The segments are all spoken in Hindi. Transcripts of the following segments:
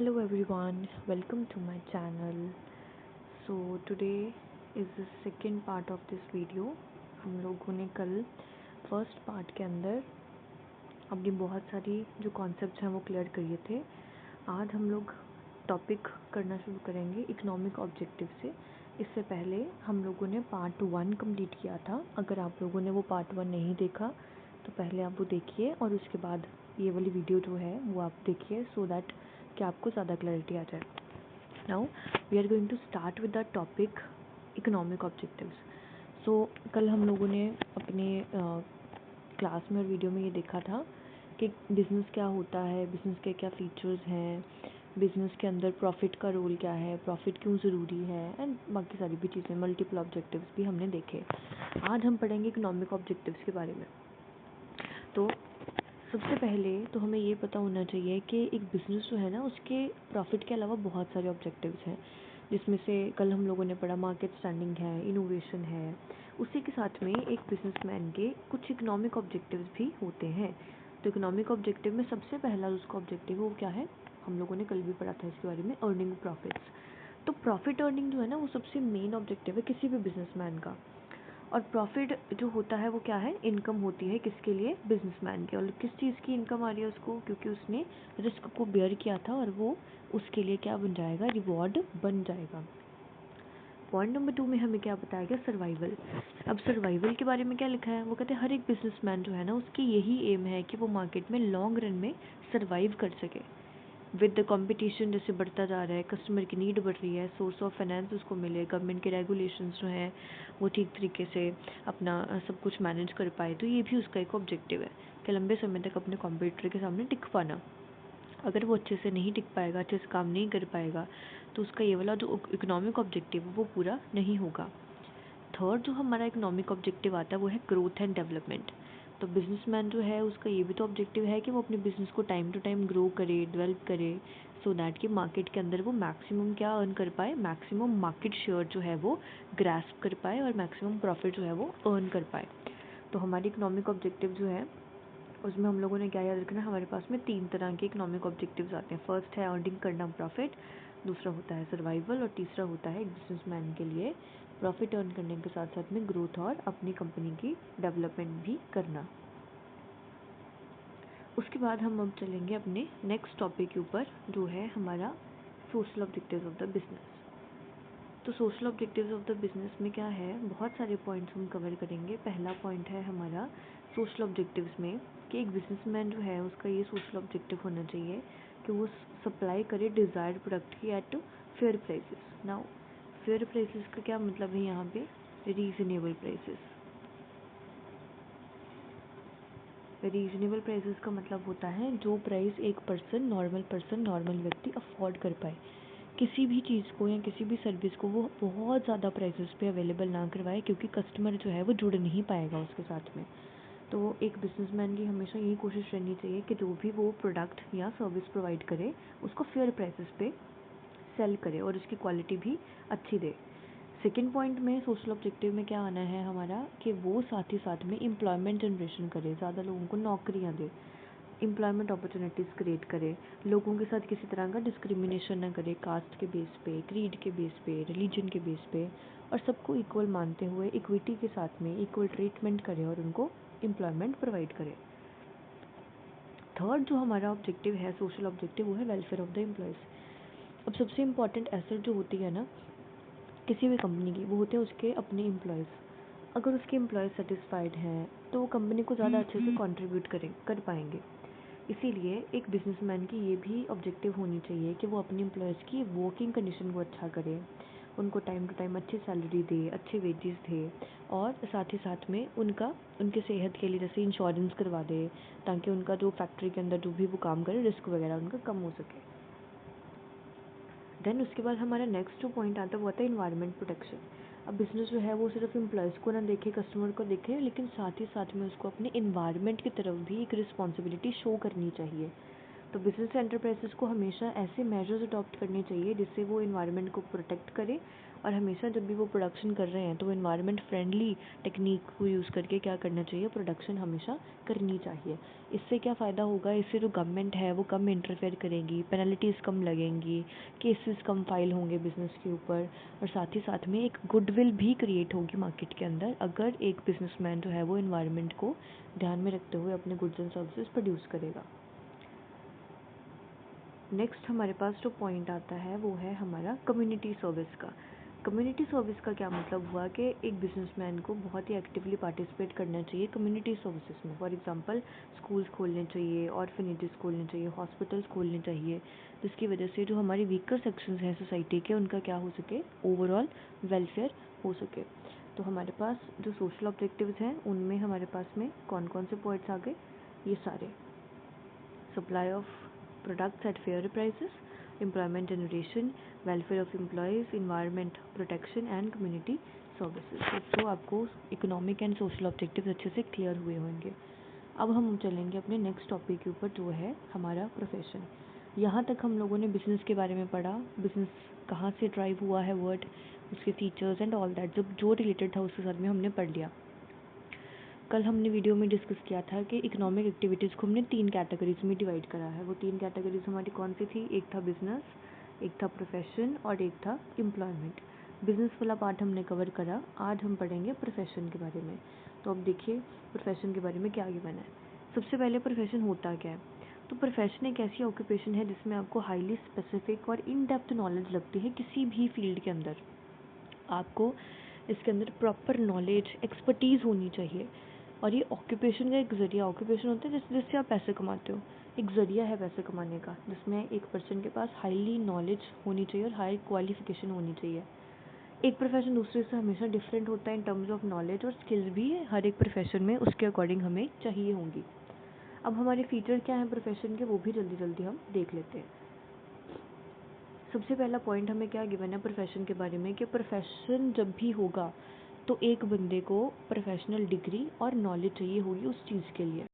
Hello everyone, welcome to my channel. So today is the second part of this video. हम लोगों ने कल फर्स्ट पार्ट के अंदर अपनी बहुत सारी जो कॉन्सेप्ट्स हैं वो क्लियर करिए थे. आज हम लोग टॉपिक करना शुरू करेंगे इकोनॉमिक ऑब्जेक्टिव से. इससे पहले हम लोगों ने पार्ट 1 कंप्लीट किया था. अगर आप लोगों ने वो पार्ट 1 नहीं देखा तो पहले आप वो देखिए और उसके बाद ये वाली वीडियो जो है वो आप देखिए सो दैट कि आपको ज़्यादा क्लैरिटी आ जाए. Now we are going to start with the topic economic objectives. So कल हम लोगों ने अपने क्लास में और वीडियो में ये देखा था कि बिज़नेस क्या होता है, बिज़नेस के क्या फीचर्स हैं, बिज़नेस के अंदर प्रॉफिट का रोल क्या है, प्रॉफिट क्यों ज़रूरी है एंड बाकी सारी भी चीज़ें, मल्टीपल ऑब्जेक्टिव्स भी हमने देखे. आज हम पढ़ेंगे इकोनॉमिक ऑब्जेक्टिव्स के बारे में. तो सबसे पहले तो हमें ये पता होना चाहिए कि एक बिज़नेस जो है ना उसके प्रॉफिट के अलावा बहुत सारे ऑब्जेक्टिव्स हैं, जिसमें से कल हम लोगों ने पढ़ा मार्केट स्टैंडिंग है, इनोवेशन है. उसी के साथ में एक बिजनेसमैन के कुछ इकोनॉमिक ऑब्जेक्टिव्स भी होते हैं. तो इकोनॉमिक ऑब्जेक्टिव में सबसे पहला उसका ऑब्जेक्टिव वो क्या है, हम लोगों ने कल भी पढ़ा था इसके बारे में, अर्निंग प्रॉफिट्स. तो प्रॉफिट अर्निंग जो है ना वो सबसे मेन ऑब्जेक्टिव है किसी भी बिजनेसमैन का. और प्रॉफिट जो होता है वो क्या है, इनकम होती है किसके लिए, बिजनेसमैन के. और किस चीज़ की इनकम आ रही है उसको, क्योंकि उसने रिस्क को बेयर किया था और वो उसके लिए क्या बन जाएगा, रिवॉर्ड बन जाएगा. पॉइंट नंबर 2 में हमें क्या बताया गया, सर्वाइवल. अब सर्वाइवल के बारे में क्या लिखा है, वो कहते हैं हर एक बिजनेसमैन जो है ना उसकी यही एम है कि वो मार्केट में लॉन्ग रन में सर्वाइव कर सके. विद द कंपटीशन जैसे बढ़ता जा रहा है, कस्टमर की नीड बढ़ रही है, सोर्स ऑफ फाइनेंस उसको मिले, गवर्नमेंट के रेगुलेशंस जो हैं वो ठीक तरीके से अपना सब कुछ मैनेज कर पाए, तो ये भी उसका एक ऑब्जेक्टिव है कि लंबे समय तक अपने कॉम्पिटिटर के सामने टिक पाना. अगर वो अच्छे से नहीं टिक पाएगा, अच्छे से काम नहीं कर पाएगा, तो उसका ये वाला जो इकोनॉमिक ऑब्जेक्टिव है वो पूरा नहीं होगा. थर्ड जो हमारा इकोनॉमिक ऑब्जेक्टिव आता है वो है ग्रोथ एंड डेवलपमेंट. तो बिजनेसमैन जो है उसका ये भी तो ऑब्जेक्टिव है कि वो अपने बिजनेस को टाइम टू टाइम ग्रो करे, डेवलप करे, सो दैट कि मार्केट के अंदर वो मैक्सिमम क्या अर्न कर पाए, मैक्सिमम मार्केट शेयर जो है वो ग्रास्प कर पाए और मैक्सिमम प्रॉफिट जो है वो अर्न कर पाए. तो हमारी इकोनॉमिक ऑब्जेक्टिव जो है उसमें हम लोगों ने क्या याद रखना है, हमारे पास में 3 तरह के इकोनॉमिक ऑब्जेक्टिव्स आते हैं. फर्स्ट है अर्निंग करना प्रॉफिट, दूसरा होता है सर्वाइवल और तीसरा होता है एक बिजनेसमैन के लिए प्रॉफिट अर्न करने के साथ साथ में ग्रोथ और अपनी कंपनी की डेवलपमेंट भी करना. उसके बाद हम अब चलेंगे अपने नेक्स्ट टॉपिक के ऊपर जो है हमारा social objectives of the business. तो social objectives of the business में क्या है, बहुत सारे पॉइंट्स हम कवर करेंगे. पहला पॉइंट है हमारा सोशल ऑब्जेक्टिव्स में कि एक बिजनेसमैन जो है उसका ये सोशल ऑब्जेक्टिव होना चाहिए कि वो सप्लाई करे डिज़ायर्ड प्रोडक्ट की at fair prices. Now fair prices का क्या मतलब है यहाँ पे, रीजनेबल प्राइसेस. रीजनेबल प्राइसेस का मतलब होता है जो प्राइस एक पर्सन नॉर्मल व्यक्ति अफोर्ड कर पाए. किसी भी चीज़ को या किसी भी सर्विस को वो बहुत ज़्यादा प्राइसेस पे अवेलेबल ना करवाए, क्योंकि कस्टमर जो है वो जुड़ नहीं पाएगा उसके साथ में. तो एक बिजनेसमैन की हमेशा यही कोशिश रहनी चाहिए कि जो भी वो प्रोडक्ट या सर्विस प्रोवाइड करे उसको फेयर प्राइसेस पे सेल करे और उसकी क्वालिटी भी अच्छी दे. सेकेंड पॉइंट में सोशल ऑब्जेक्टिव में क्या आना है हमारा कि वो साथ ही साथ में एम्प्लॉयमेंट जनरेशन करे, ज़्यादा लोगों को नौकरियां दे, एम्प्लॉयमेंट अपॉर्चुनिटीज़ क्रिएट करे, लोगों के साथ किसी तरह का डिस्क्रिमिनेशन ना करे, कास्ट के बेस पे, क्रीड के बेस पे, रिलीजन के बेस पे, और सबको इक्वल मानते हुए इक्विटी के साथ में इक्वल ट्रीटमेंट करे और उनको एम्प्लॉयमेंट प्रोवाइड करे. थर्ड जो हमारा ऑब्जेक्टिव है सोशल ऑब्जेक्टिव वो है वेलफेयर ऑफ द एम्प्लॉयज़. अब सबसे इम्पॉर्टेंट एसेट जो होती है ना किसी भी कंपनी की, वो होते हैं उसके अपने एम्प्लॉयज़. अगर उसके एम्प्लॉयज़ सेटिस्फाइड हैं तो वो कंपनी को ज़्यादा अच्छे से कंट्रीब्यूट कर पाएंगे. इसीलिए एक बिजनेसमैन की ये भी ऑब्जेक्टिव होनी चाहिए कि वो अपने एम्प्लॉयज़ की वर्किंग कंडीशन को अच्छा करे, उनको टाइम टू टाइम अच्छी सैलरी दे, अच्छे वेजेस दे, और साथ ही साथ में उनके सेहत के लिए जैसे इंश्योरेंस करवा दे, ताकि उनका जो फैक्ट्री के अंदर जो भी वो काम करे रिस्क वगैरह उनका कम हो सके. देन उसके बाद हमारा नेक्स्ट जो पॉइंट आता है वो आता है इन्वायरमेंट प्रोटेक्शन. अब बिज़नेस जो है वो सिर्फ एम्प्लॉयज़ को ना देखे, कस्टमर को देखे, लेकिन साथ ही साथ में उसको अपने इन्वायरमेंट की तरफ भी एक रिस्पॉन्सिबिलिटी शो करनी चाहिए. तो बिजनेस एंटरप्राइजेस को हमेशा ऐसे मेजर्स अडॉप्ट करने चाहिए जिससे वो इन्वायरमेंट को प्रोटेक्ट करे, और हमेशा जब भी वो प्रोडक्शन कर रहे हैं तो वो इन्वायरमेंट फ्रेंडली टेक्निक को यूज़ करके क्या करना चाहिए, प्रोडक्शन हमेशा करनी चाहिए। इससे क्या फ़ायदा होगा, इससे जो गवर्नमेंट है वो कम इंटरफेयर करेगी, पेनल्टीज़ कम लगेंगी, केसेस कम फाइल होंगे बिज़नेस के ऊपर, और साथ ही साथ में एक गुडविल भी क्रिएट होगी मार्केट के अंदर अगर एक बिजनेसमैन जो है वो इन्वायरमेंट को ध्यान में रखते हुए अपने गुड्स एंड सर्विसेज प्रोड्यूस करेगा। नेक्स्ट हमारे पास जो पॉइंट आता है वो है हमारा कम्युनिटी सर्विस का। कम्युनिटी सर्विस का क्या मतलब हुआ कि एक बिजनेसमैन को बहुत ही एक्टिवली पार्टिसिपेट करना चाहिए कम्युनिटी सर्विसेज में। फॉर एग्जांपल स्कूल्स खोलने चाहिए, ऑर्फनेजेस खोलने चाहिए, हॉस्पिटल्स खोलने चाहिए, जिसकी वजह से जो हमारी वीकर सेक्शंस हैं सोसाइटी के उनका क्या हो सके, ओवरऑल वेलफेयर हो सके। तो हमारे पास जो सोशल ऑब्जेक्टिव्स हैं उनमें हमारे पास में कौन कौन से पॉइंट्स आ गए, ये सारे: supply of products at fair prices, employment generation, welfare of employees, environment protection and community services। तो आपको इकोनॉमिक एंड सोशल ऑब्जेक्टिव्स अच्छे से क्लियर हुए होंगे। अब हम चलेंगे अपने नेक्स्ट टॉपिक के ऊपर जो है हमारा प्रोफेशन। यहाँ तक हम लोगों ने बिज़नेस के बारे में पढ़ा, बिज़नेस कहाँ से ड्राइव हुआ है वर्ड, उसके फीचर्स एंड ऑल दैट, जब जो रिलेटेड था उसके साथ में हमने पढ़ लिया। कल हमने वीडियो में डिस्कस किया था कि इकोनॉमिक एक्टिविटीज़ को हमने 3 कैटेगरीज में डिवाइड करा है। वो 3 कैटेगरीज हमारी कौन सी थी, एक था बिजनेस, एक था प्रोफेशन और एक था एम्प्लॉयमेंट। बिजनेस वाला पार्ट हमने कवर करा, आज हम पढ़ेंगे प्रोफेशन के बारे में। तो अब देखिए प्रोफेशन के बारे में क्या गिवन है। सबसे पहले प्रोफेशन होता क्या है, तो प्रोफेशन एक ऐसी ऑक्यूपेशन है जिसमें आपको हाईली स्पेसिफिक और इन डेप्थ नॉलेज लगती है किसी भी फील्ड के अंदर। आपको इसके अंदर प्रॉपर नॉलेज, एक्सपर्टीज़ होनी चाहिए। और ये ऑक्यूपेशन का एक ज़रिया, ऑक्यूपेशन होता है जिससे आप पैसे कमाते हो, एक ज़रिया है पैसे कमाने का, जिसमें एक पर्सन के पास हाईली नॉलेज होनी चाहिए और हाई क्वालिफिकेशन होनी चाहिए। एक प्रोफेशन दूसरे से हमेशा डिफरेंट होता है इन टर्म्स ऑफ नॉलेज, और स्किल्स भी हर एक प्रोफेशन में उसके अकॉर्डिंग हमें चाहिए होंगी। अब हमारे फीचर क्या हैं प्रोफेशन के, वो भी जल्दी जल्दी हम देख लेते हैं। सबसे पहला पॉइंट हमें क्या गिवन है प्रोफेशन के बारे में, कि प्रोफेशन जब भी होगा तो एक बंदे को प्रोफेशनल डिग्री और नॉलेज चाहिए होगी उस चीज़ के लिए।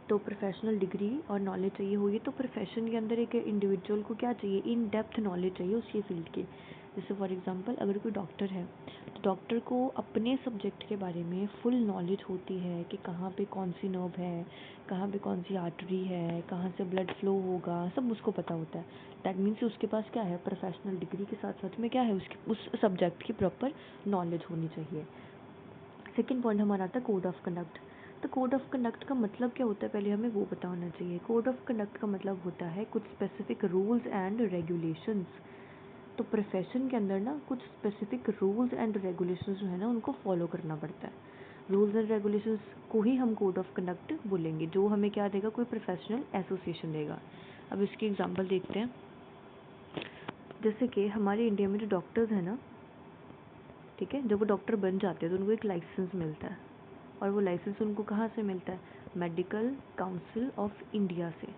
तो प्रोफेशनल डिग्री और नॉलेज चाहिए होगी, तो प्रोफेशन के अंदर एक इंडिविजुअल को क्या चाहिए, इन डेप्थ नॉलेज चाहिए उसकी फील्ड की। जैसे फॉर एग्जांपल अगर कोई डॉक्टर है तो डॉक्टर को अपने सब्जेक्ट के बारे में फुल नॉलेज होती है कि कहाँ पे कौन सी नर्व है, कहाँ पे कौन सी आर्टरी है, कहाँ से ब्लड फ्लो होगा, सब उसको पता होता है। दैट मीन्स उसके पास क्या है, प्रोफेशनल डिग्री के साथ साथ में क्या है, उसकी उस सब्जेक्ट की प्रॉपर नॉलेज होनी चाहिए। सेकेंड पॉइंट हमारा आता है कोड ऑफ कंडक्ट। तो कोड ऑफ कंडक्ट का मतलब क्या होता है, पहले हमें वो पता होना चाहिए। कोड ऑफ कंडक्ट का मतलब होता है कुछ स्पेसिफिक रूल्स एंड रेगुलेशंस। तो प्रोफेशन के अंदर ना कुछ स्पेसिफिक रूल्स एंड रेगुलेशंस जो है ना उनको फॉलो करना पड़ता है। रूल्स एंड रेगुलेशंस को ही हम कोड ऑफ कंडक्ट बोलेंगे, जो हमें क्या देगा, कोई प्रोफेशनल एसोसिएशन देगा। अब इसकी एग्जांपल देखते हैं। जैसे कि हमारे इंडिया में जो डॉक्टर्स हैं ना, ठीक है, जब वो डॉक्टर बन जाते हैं तो उनको एक लाइसेंस मिलता है, और वो लाइसेंस उनको कहाँ से मिलता है, मेडिकल काउंसिल ऑफ इंडिया से।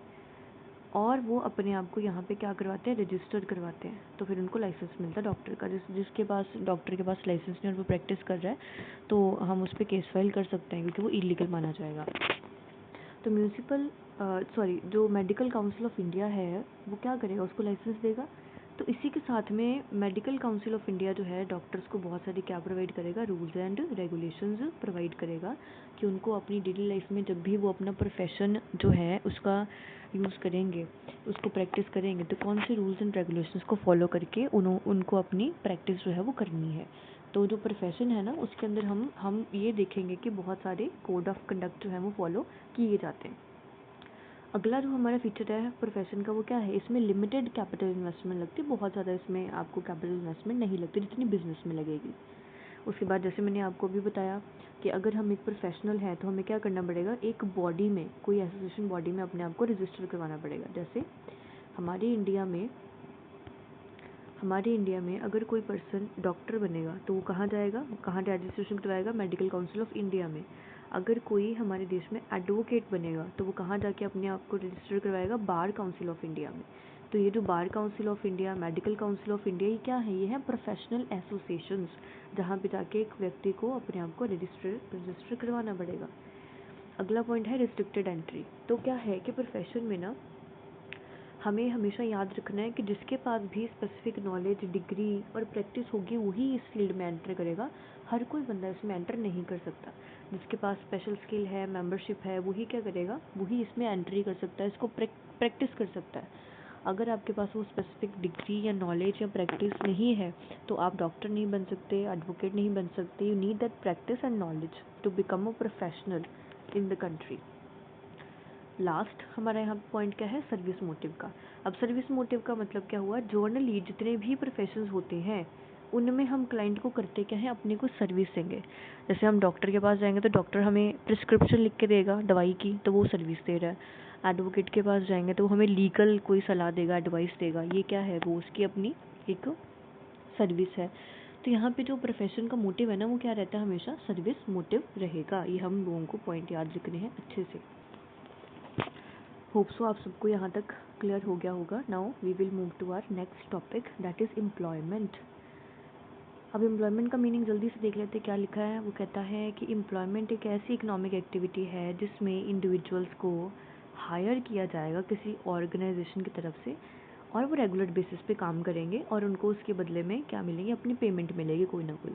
और वो अपने आप को यहाँ पे क्या करवाते हैं, रजिस्टर्ड करवाते हैं, तो फिर उनको लाइसेंस मिलता है डॉक्टर का। जिसके पास डॉक्टर के पास लाइसेंस नहीं और वो प्रैक्टिस कर रहा है तो हम उस पर केस फाइल कर सकते हैं क्योंकि वो इलीगल माना जाएगा। तो जो मेडिकल काउंसिल ऑफ इंडिया है वो क्या करेगा, उसको लाइसेंस देगा। तो इसी के साथ में मेडिकल काउंसिल ऑफ इंडिया जो है डॉक्टर्स को बहुत सारी क्या प्रोवाइड करेगा, रूल्स एंड रेगुलेशंस प्रोवाइड करेगा कि उनको अपनी डेली लाइफ में जब भी वो अपना प्रोफेशन जो है उसका यूज़ करेंगे, उसको प्रैक्टिस करेंगे, तो कौन से रूल्स एंड रेगुलेशंस को फॉलो करके उनको अपनी प्रैक्टिस जो है वो करनी है। तो जो प्रोफेशन है ना उसके अंदर हम ये देखेंगे कि बहुत सारे कोड ऑफ कंडक्ट जो है वो फॉलो किए जाते हैं। अगला जो हमारा फीचर है प्रोफेशन का वो क्या है, इसमें लिमिटेड कैपिटल इन्वेस्टमेंट लगती है, बहुत ज़्यादा इसमें आपको कैपिटल इन्वेस्टमेंट नहीं लगती जितनी बिजनेस में लगेगी। उसके बाद जैसे मैंने आपको भी बताया कि अगर हम एक प्रोफेशनल हैं तो हमें क्या करना पड़ेगा, एक बॉडी में, कोई एसोसिएशन बॉडी में अपने आप को रजिस्टर करवाना पड़ेगा। जैसे हमारे इंडिया में अगर कोई पर्सन डॉक्टर बनेगा तो वो कहाँ जाएगा, कहाँ रजिस्ट्रेशन करवाएगा, मेडिकल काउंसिल ऑफ इंडिया में। अगर कोई हमारे देश में एडवोकेट बनेगा तो वो कहाँ जाके अपने आप को रजिस्टर करवाएगा, बार काउंसिल ऑफ इंडिया में। तो ये जो bar council of India, medical council of India, ये क्या है, ये है प्रोफेशनल एसोसिएशंस, जहाँ पे जाके एक व्यक्ति को अपने आप को रजिस्टर करवाना पड़ेगा। अगला पॉइंट है रिस्ट्रिक्टेड एंट्री। तो क्या है कि प्रोफेशन में ना हमें हमेशा याद रखना है कि जिसके पास भी स्पेसिफिक नॉलेज, डिग्री और प्रैक्टिस होगी वही इस फील्ड में एंटर करेगा। हर कोई बंदा इसमें एंटर नहीं कर सकता। जिसके पास स्पेशल स्किल है, मेंबरशिप है, वही क्या करेगा, वही इसमें एंट्री कर सकता है, इसको प्रैक्टिस कर सकता है। अगर आपके पास वो स्पेसिफिक डिग्री या नॉलेज या प्रैक्टिस नहीं है तो आप डॉक्टर नहीं बन सकते, एडवोकेट नहीं बन सकते। You need that practice and knowledge to become a professional in the country. Last हमारा यहाँ पॉइंट क्या है, सर्विस मोटिव का। अब सर्विस मोटिव का मतलब क्या हुआ, जर्नली जितने भी प्रोफेशंस होते हैं उनमें हम क्लाइंट को करते क्या है, अपने को सर्विस देंगे। जैसे हम डॉक्टर के पास जाएंगे तो डॉक्टर हमें प्रिस्क्रिप्शन लिख के देगा दवाई की, तो वो सर्विस दे रहा है। एडवोकेट के पास जाएंगे तो वो हमें लीगल कोई सलाह देगा, एडवाइस देगा, ये क्या है, वो उसकी अपनी एक सर्विस है। तो यहाँ पे जो प्रोफेशन का मोटिव है ना, वो क्या रहता है, हमेशा सर्विस मोटिव रहेगा। ये हम लोगों को पॉइंट याद रखने हैं अच्छे से। होप सो आप सबको यहाँ तक क्लियर हो गया होगा। Now we will move to our next topic, that is employment. अब एम्प्लॉयमेंट का मीनिंग जल्दी से देख लेते क्या लिखा है। वो कहता है कि एम्प्लॉयमेंट एक ऐसी इकोनॉमिक एक्टिविटी है जिसमें इंडिविजुअल्स को हायर किया जाएगा किसी ऑर्गेनाइजेशन की तरफ से, और वो रेगुलर बेसिस पे काम करेंगे और उनको उसके बदले में क्या मिलेंगे, अपनी पेमेंट मिलेगी कोई ना कोई।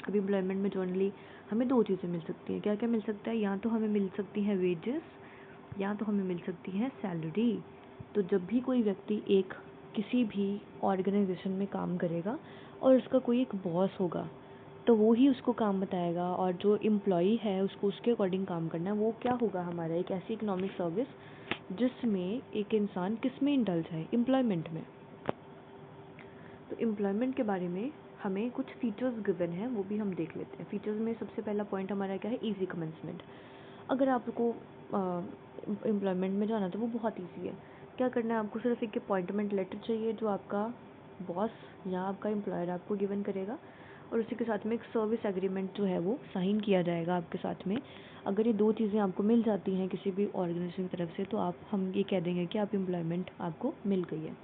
अब एम्प्लॉयमेंट में जनरली हमें दो चीज़ें मिल सकती हैं। क्या क्या मिल सकता है, या तो हमें मिल सकती हैं वेजेस, या तो हमें मिल सकती है सैलरी। तो जब भी कोई व्यक्ति एक किसी भी ऑर्गेनाइजेशन में काम करेगा और उसका कोई एक बॉस होगा तो वो ही उसको काम बताएगा, और जो एम्प्लॉई है उसको उसके अकॉर्डिंग काम करना है। वो क्या होगा, हमारा एक ऐसी इकोनॉमिक सर्विस जिसमें एक इंसान किस में इंडल जाए, एम्प्लॉयमेंट में। तो एम्प्लॉयमेंट के बारे में हमें कुछ फीचर्स गिवन है, वो भी हम देख लेते हैं। फीचर्स में सबसे पहला पॉइंट हमारा क्या है, ईजी कमेंसमेंट। अगर आपको एम्प्लॉयमेंट में जाना तो वो बहुत ईजी है। क्या करना है, आपको सिर्फ एक अपॉइंटमेंट लेटर चाहिए जो आपका बॉस या आपका एम्प्लॉयर आपको गिवन करेगा, और उसी के साथ में एक सर्विस एग्रीमेंट जो है वो साइन किया जाएगा आपके साथ में। अगर ये दो चीज़ें आपको मिल जाती हैं किसी भी ऑर्गेनाइजेशन की तरफ से तो हम ये कह देंगे कि आप एम्प्लॉयमेंट आपको मिल गई है।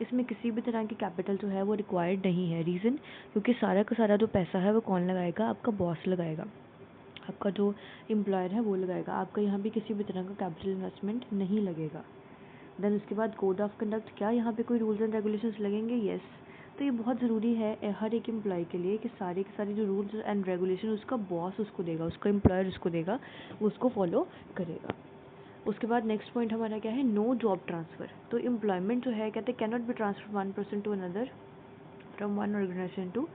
इसमें किसी भी तरह की कैपिटल जो है वो रिक्वायर्ड नहीं है। रीज़न, क्योंकि सारा का सारा जो पैसा है वो कौन लगाएगा, आपका बॉस लगाएगा, आपका जो एम्प्लॉयर है वो लगाएगा। आपका यहाँ भी किसी भी तरह का कैपिटल इन्वेस्टमेंट नहीं लगेगा। देन उसके बाद कोड ऑफ कंडक्ट, क्या यहाँ पे कोई रूल्स एंड रेगुलेशंस लगेंगे, यस। तो ये बहुत ज़रूरी है हर एक एम्प्लॉय के लिए कि सारे के सारे जो रूल्स एंड रेगुलेशन उसका बॉस उसको देगा, उसका एम्प्लॉयर उसको देगा, वो उसको फॉलो करेगा। उसके बाद नेक्स्ट पॉइंट हमारा क्या है, नो जॉब ट्रांसफ़र। तो एम्प्लॉयमेंट जो है कहते हैं cannot be transfer one person to another, from one organisation to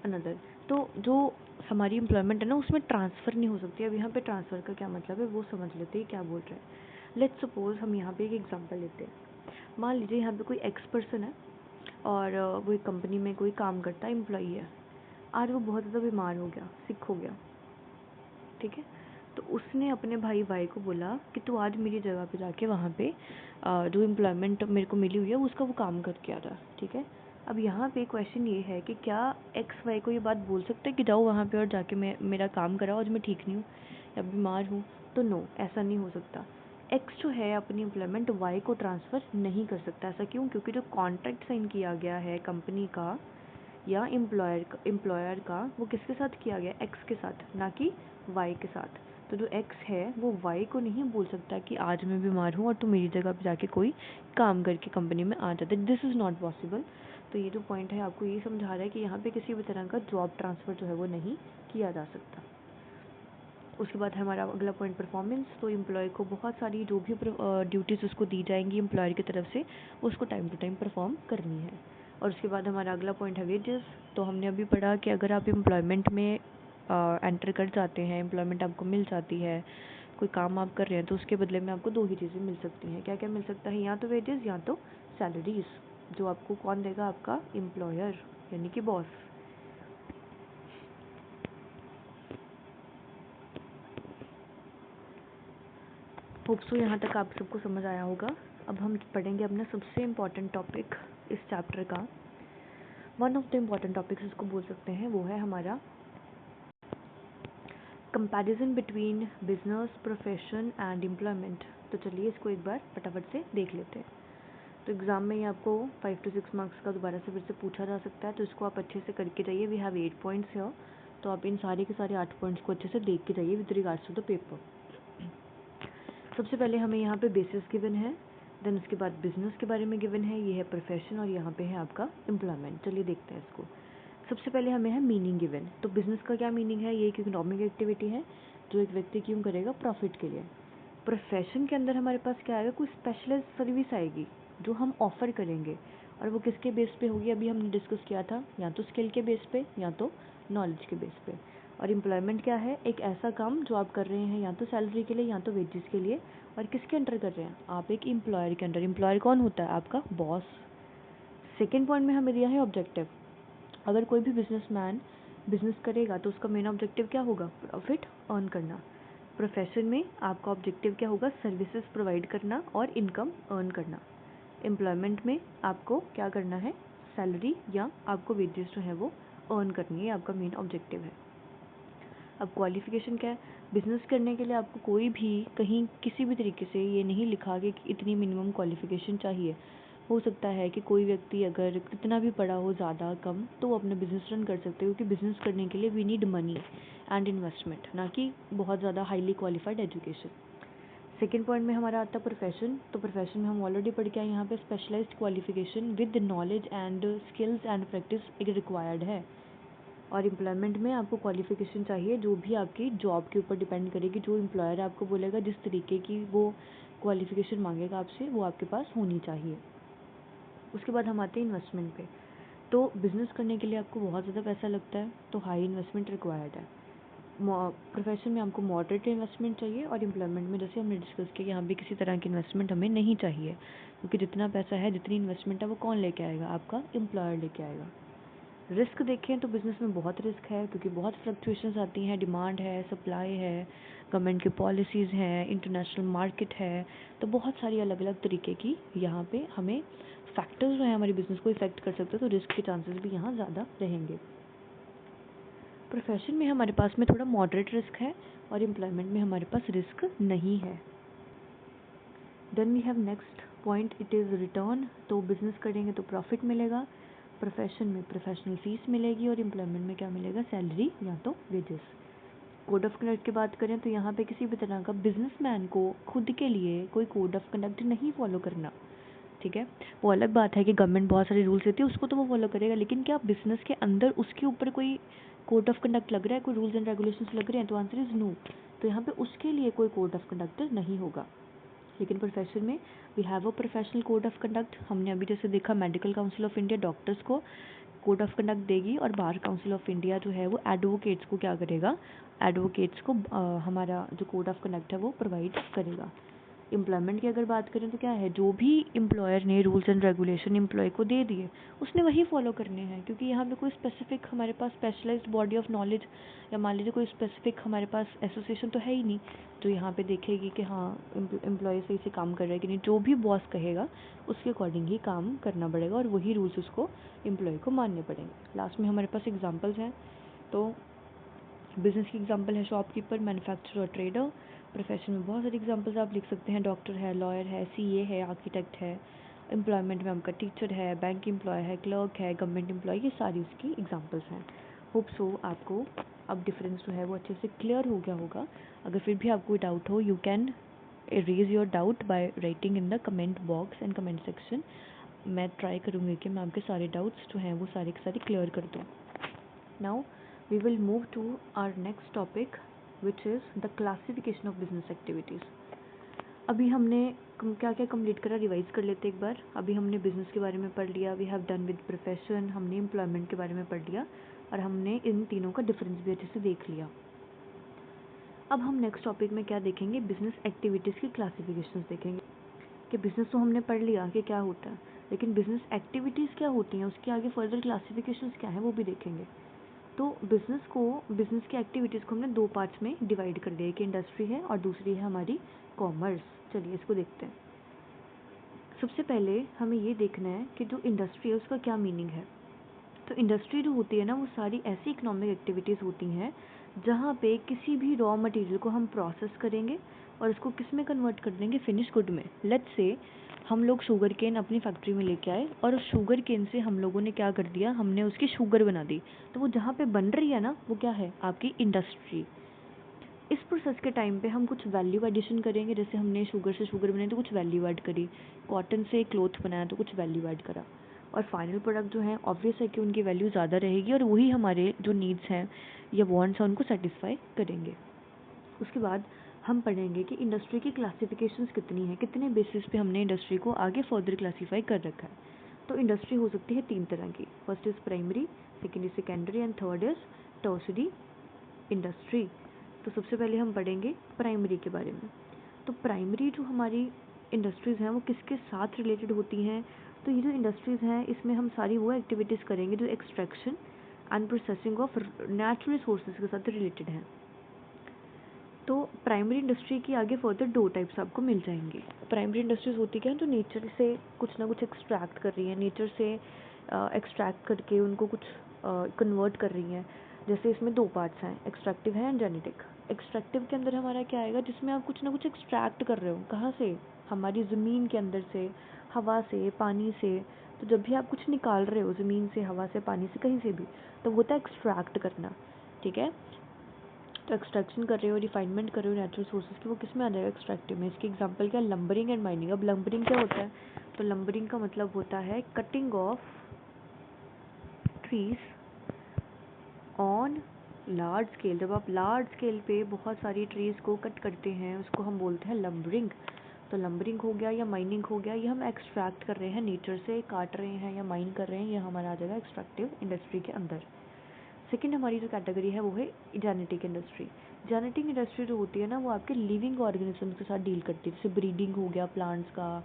another. तो जो हमारी एम्प्लॉयमेंट है ना उसमें ट्रांसफ़र नहीं हो सकती। अब यहाँ पे ट्रांसफ़र का क्या मतलब है वो समझ लेते हैं क्या बोल रहे हैं। लेट्स सपोज हम यहाँ पे एक एग्जांपल लेते हैं। मान लीजिए यहाँ पे कोई एक्स पर्सन है और वो एक कंपनी में कोई काम करता है, एम्प्लॉई है। आज वो बहुत ज़्यादा बीमार हो गया, सिक हो गया, ठीक है। तो उसने अपने भाई को बोला कि तू आज मेरी जगह पे जाके वहाँ पे जो एम्प्लॉयमेंट मेरे को मिली हुई है उसका वो काम करके आ रहा, ठीक है। अब यहाँ पे क्वेश्चन ये है कि क्या एक्स वाई को ये बात बोल सकता है कि जाओ वहाँ पे और जाके मेरा काम कराओ, आज मैं ठीक नहीं हूँ या बीमार हूँ। तो नो, ऐसा नहीं हो सकता। एक्स जो है अपनी एम्प्लॉयमेंट वाई को ट्रांसफ़र नहीं कर सकता। ऐसा क्यों, क्योंकि जो कॉन्ट्रैक्ट साइन किया गया है कंपनी का या एम्प्लॉयर का वो किसके साथ किया गया, एक्स के साथ, ना कि वाई के साथ। तो जो एक्स है वो वाई को नहीं बोल सकता कि आज मैं बीमार हूँ और तू मेरी जगह पे जाके कोई काम करके कंपनी में आ जाता है। This is not possible. तो ये जो पॉइंट है आपको ये समझा रहा है कि यहाँ पे किसी भी तरह का जॉब ट्रांसफ़र जो है वो नहीं किया जा सकता। उसके बाद हमारा अगला पॉइंट परफॉर्मेंस। तो एम्प्लॉय को बहुत सारी जो भी ड्यूटीज़ उसको दी जाएंगी एम्प्लॉयर की तरफ से उसको टाइम टू टाइम परफॉर्म करनी है। और उसके बाद हमारा अगला पॉइंट है वेजेस। तो हमने अभी पढ़ा कि अगर आप एम्प्लॉयमेंट में एंटर कर जाते हैं, एम्प्लॉयमेंट आपको मिल जाती है, कोई काम आप कर रहे हैं, तो उसके बदले में आपको दो ही चीज़ें मिल सकती हैं। क्या क्या मिल सकता है, या तो वेजेस या तो सैलरीज, जो आपको कौन देगा, आपका एम्प्लॉयर यानी कि बॉस। होप सो यहाँ तक आप सबको समझ आया होगा। अब हम पढ़ेंगे अपना सबसे इम्पॉर्टेंट टॉपिक इस चैप्टर का। One of the important topics इसको बोल सकते हैं, वो है हमारा comparison between business, profession and employment. तो चलिए इसको एक बार फटाफट से देख लेते हैं। तो एग्ज़ाम में ये आपको 5 to 6 मार्क्स का दोबारा से फिर से पूछा जा सकता है, तो इसको आप अच्छे से करके जाइए। वी हैव 8 पॉइंट्स हियर, तो आप इन सारे के सारे 8 पॉइंट्स को अच्छे से देख के जाइए with regards to the paper. सबसे पहले हमें यहाँ पे बेसिस गिवन है, देन उसके बाद बिजनेस के बारे में गिवन है, ये है प्रोफेशन और यहाँ पे है आपका एम्प्लॉयमेंट। चलिए देखते हैं इसको। सबसे पहले हमें है मीनिंग गिवन। तो बिजनेस का क्या मीनिंग है, ये एक इकोनॉमिक एक्टिविटी है जो एक व्यक्ति क्यों करेगा, प्रॉफिट के लिए। प्रोफेशन के अंदर हमारे पास क्या आएगा, कोई स्पेशलाइज्ड सर्विस आएगी जो हम ऑफर करेंगे, और वो किसके बेस पे होगी, अभी हमने डिस्कस किया था, या तो स्किल के बेस पे या तो नॉलेज के बेस पे। और एम्प्लॉयमेंट क्या है, एक ऐसा काम जो आप कर रहे हैं या तो सैलरी के लिए या तो वेजेस के लिए, और किसके अंडर कर रहे हैं, आप एक एम्प्लॉयर के अंडर। एम्प्लॉयर कौन होता है, आपका बॉस। सेकेंड पॉइंट में हमें दिया है ऑब्जेक्टिव। अगर कोई भी बिजनेसमैन बिजनेस करेगा तो उसका मेन ऑब्जेक्टिव क्या होगा, प्रॉफिट अर्न करना। प्रोफेशन में आपका ऑब्जेक्टिव क्या होगा, सर्विसेज प्रोवाइड करना और इनकम अर्न करना। एम्प्लॉयमेंट में आपको क्या करना है, सैलरी या आपको वेजेस जो है वो अर्न करनी है, आपका मेन ऑब्जेक्टिव है। अब क्वालिफिकेशन क्या है, बिजनेस करने के लिए आपको कोई भी कहीं किसी भी तरीके से ये नहीं लिखा कि इतनी मिनिमम क्वालिफिकेशन चाहिए। हो सकता है कि कोई व्यक्ति अगर कितना भी पढ़ा हो, ज़्यादा कम, तो वो अपना बिजनेस रन कर सकते हो, क्योंकि बिजनेस करने के लिए we need money and investment, ना कि बहुत ज़्यादा highly qualified education. Second point में हमारा आता है प्रोफेशन। तो प्रोफेशन में हम ऑलरेडी पढ़ के आए, यहाँ पे specialised qualification with knowledge and skills and practice एक रिक्वायर्ड है। और एम्प्लॉयमेंट में आपको क्वालिफिकेशन चाहिए जो भी आपकी जॉब के ऊपर डिपेंड करेगी, जो एम्प्लॉयर आपको बोलेगा, जिस तरीके की वो क्वालिफिकेशन मांगेगा आपसे, वो आपके पास होनी चाहिए। उसके बाद हम आते हैं इन्वेस्टमेंट पे। तो बिज़नेस करने के लिए आपको बहुत ज़्यादा पैसा लगता है, तो हाई इन्वेस्टमेंट रिक्वायर्ड है। प्रोफेशन में आपको मॉडरेट इन्वेस्टमेंट चाहिए, और एम्प्लॉयमेंट में जैसे हमने डिस्कस किया, यहाँ भी किसी तरह की इन्वेस्टमेंट हमें नहीं चाहिए, क्योंकि जितना पैसा है, जितनी इन्वेस्टमेंट है, वो कौन लेके आएगा, आपका एम्प्लॉयर लेके आएगा। रिस्क देखें तो बिज़नेस में बहुत रिस्क है, क्योंकि बहुत फ्लक्चुएशंस आती हैं, डिमांड है, सप्लाई है, गवर्नमेंट की पॉलिसीज़ हैं, इंटरनेशनल मार्केट है, तो बहुत सारी अलग अलग तरीके की यहाँ पे हमें फैक्टर्स जो हैं हमारे बिज़नेस को इफेक्ट कर सकते हैं, तो रिस्क के चांसेस भी यहाँ ज़्यादा रहेंगे। प्रोफेशन में हमारे पास में थोड़ा मॉडरेट रिस्क है, और एम्प्लॉयमेंट में हमारे पास रिस्क नहीं है। Then we have next point, it is return. तो बिज़नेस करेंगे तो प्रॉफिट मिलेगा, प्रोफेशन में प्रोफेशनल फीस मिलेगी, और एम्प्लॉयमेंट में क्या मिलेगा, सैलरी या तो वेजेस। कोड ऑफ कंडक्ट की बात करें तो यहाँ पे किसी भी तरह का बिजनेसमैन को खुद के लिए कोई कोड ऑफ कंडक्ट नहीं फॉलो करना, ठीक है। वो अलग बात है कि गवर्नमेंट बहुत सारे रूल्स देती है, उसको तो वो फॉलो करेगा, लेकिन क्या बिजनेस के अंदर उसके ऊपर कोई कोड ऑफ कंडक्ट लग रहा है, कोई रूल्स एंड रेगुलेशंस लग रहे हैं, तो आंसर इज़ नो। तो यहाँ पे उसके लिए कोई कोड ऑफ कंडक्ट नहीं होगा। लेकिन प्रोफेशन में we have a professional code of conduct. हमने अभी जैसे देखा, medical council of India doctors को कोड ऑफ कंडक्ट देगी, और बार काउंसिल ऑफ इंडिया जो है वो एडवोकेट्स को क्या करेगा, एडवोकेट्स को हमारा जो कोड ऑफ कंडक्ट है वो प्रोवाइड करेगा। एम्प्लॉयमेंट की अगर बात करें तो क्या है, जो भी एम्प्लॉयर ने रूल्स एंड रेगुलेशन एम्प्लॉय को दे दिए, उसने वही फॉलो करने हैं, क्योंकि यहाँ पे कोई स्पेसिफिक हमारे पास स्पेशलाइज्ड बॉडी ऑफ नॉलेज, या मान लीजिए कोई स्पेसिफिक हमारे पास एसोसिएशन तो है ही नहीं, तो यहाँ पे देखेगी कि हाँ एम्प्लॉय सही से काम कर रहा है कि नहीं, जो भी बॉस कहेगा उसके अकॉर्डिंग ही काम करना पड़ेगा, और वही रूल्स उसको एम्प्लॉय को मानने पड़ेंगे। लास्ट में हमारे पास एग्जाम्पल्स हैं। तो बिजनेस की एग्जांपल है शॉपकीपर, मैन्युफैक्चरर और ट्रेडर। प्रोफेशन में बहुत सारी एग्जांपल्स आप लिख सकते हैं, डॉक्टर है, लॉयर है, सीए है, आर्किटेक्ट है। एम्प्लॉयमेंट में आपका टीचर है, बैंक एम्प्लॉय है, क्लर्क है, गवर्नमेंट एम्प्लॉय, ये सारी उसकी एग्जांपल्स हैं। होप सो आपको अब डिफरेंस जो है वो अच्छे से क्लियर हो गया होगा। अगर फिर भी आपको डाउट हो, you can raise your doubt by writing in the comment box and comment section. मैं ट्राई करूँगी कि मैं आपके सारे डाउट्स जो हैं वो सारे के सारे क्लियर कर दूँ। Now we will move to our next topic, which is the classification of business activities. अभी हमने क्या क्या कंप्लीट करा, रिवाइज कर लेते एक बार। अभी हमने बिजनेस के बारे में पढ़ लिया, we have done with profession, हमने एम्प्लॉयमेंट के बारे में पढ़ लिया, और हमने इन तीनों का डिफरेंस भी अच्छे से देख लिया। अब हम नेक्स्ट टॉपिक में क्या देखेंगे, बिजनेस एक्टिविटीज़ की क्लासिफिकेशंस देखेंगे। कि बिज़नेस तो हमने पढ़ लिया कि क्या होता है, लेकिन बिजनेस एक्टिविटीज़ क्या होती हैं, उसके आगे फर्दर क्लासिफिकेशंस क्या हैं वो भी देखेंगे। तो बिज़नेस की एक्टिविटीज़ को हमने दो पार्ट्स में डिवाइड कर दिया, एक इंडस्ट्री है और दूसरी है हमारी कॉमर्स। चलिए इसको देखते हैं। सबसे पहले हमें ये देखना है कि जो इंडस्ट्री है उसका क्या मीनिंग है। तो इंडस्ट्री जो होती है ना, वो सारी ऐसी इकोनॉमिक एक्टिविटीज़ होती हैं जहाँ पे किसी भी रॉ मटेरियल को हम प्रोसेस करेंगे और उसको किस में कन्वर्ट कर देंगे, फिनिश गुड में। लेट्स से हम लोग शुगर केन अपनी फैक्ट्री में लेके आए, और उस शुगर केन से हम लोगों ने क्या कर दिया, हमने उसकी शुगर बना दी। तो वो जहाँ पे बन रही है ना, वो क्या है, आपकी इंडस्ट्री। इस प्रोसेस के टाइम पे हम कुछ वैल्यू एडिशन करेंगे, जैसे हमने शुगर से शुगर बनाई तो कुछ वैल्यू ऐड करी, कॉटन से क्लोथ बनाया तो कुछ वैल्यू ऐड करा, और फाइनल प्रोडक्ट जो है ऑब्वियस है कि उनकी वैल्यू ज़्यादा रहेगी और वही हमारे जो नीड्स हैं या वांट्स हैं उनको सेटिस्फाई करेंगे। उसके बाद हम पढ़ेंगे कि इंडस्ट्री की क्लासिफिकेशंस कितनी है, कितने बेसिस पे हमने इंडस्ट्री को आगे फर्दर क्लासीफाई कर रखा है। तो इंडस्ट्री हो सकती है 3 तरह की, first is primary, second is secondary and third is tertiary industry. तो सबसे पहले हम पढ़ेंगे प्राइमरी के बारे में। तो प्राइमरी जो हमारी इंडस्ट्रीज़ हैं वो किसके साथ रिलेटेड होती हैं, तो ये जो इंडस्ट्रीज़ हैं इसमें हम सारी वो एक्टिविटीज़ करेंगे जो extraction and processing of natural resources के साथ रिलेटेड हैं। तो प्राइमरी इंडस्ट्री की आगे फर्दर 2 टाइप्स आपको मिल जाएंगे। प्राइमरी इंडस्ट्रीज होती क्या है, जो नेचर से कुछ ना कुछ एक्सट्रैक्ट कर रही है, नेचर से एक्सट्रैक्ट करके उनको कुछ कन्वर्ट कर रही हैं। जैसे इसमें 2 पार्ट्स हैं, एक्सट्रैक्टिव है एंड जेनेटिक। एक्सट्रैक्टिव के अंदर हमारा क्या आएगा, जिसमें आप कुछ ना कुछ एक्सट्रैक्ट कर रहे हो, कहाँ से, हमारी ज़मीन के अंदर से, हवा से, पानी से। तो जब भी आप कुछ निकाल रहे हो ज़मीन से, हवा से, पानी से, कहीं से भी, तो वो होता है एक्सट्रैक्ट करना, ठीक है। तो एक्सट्रैक्शन कर रहे हो, रिफाइनमेंट कर रहे हो नेचुरल सोर्सेज की, वो किस में आ जाएगा, एक्सट्रैक्टिव में। इसकी एग्जांपल क्या है, लंबरिंग एंड माइनिंग। अब लंबरिंग क्या होता है, तो लंबरिंग का मतलब होता है cutting of trees on large scale. जब आप लार्ज स्केल पे बहुत सारी ट्रीज को कट करते हैं उसको हम बोलते हैं लंबरिंग। तो लंबरिंग हो गया या माइनिंग हो गया, ये हम एक्सट्रैक्ट कर रहे हैं नेचर से, काट रहे हैं या माइन कर रहे हैं, ये हमारा आ जाएगा एक्सट्रैक्टिव इंडस्ट्री के अंदर। सेकेंड हमारी जो कैटेगरी है वो है जेनेटिक इंडस्ट्री। जेनेटिक इंडस्ट्री जो होती है ना, वो आपके लिविंग ऑर्गेनिज्म के साथ डील करती है, जैसे ब्रीडिंग हो गया प्लांट्स का,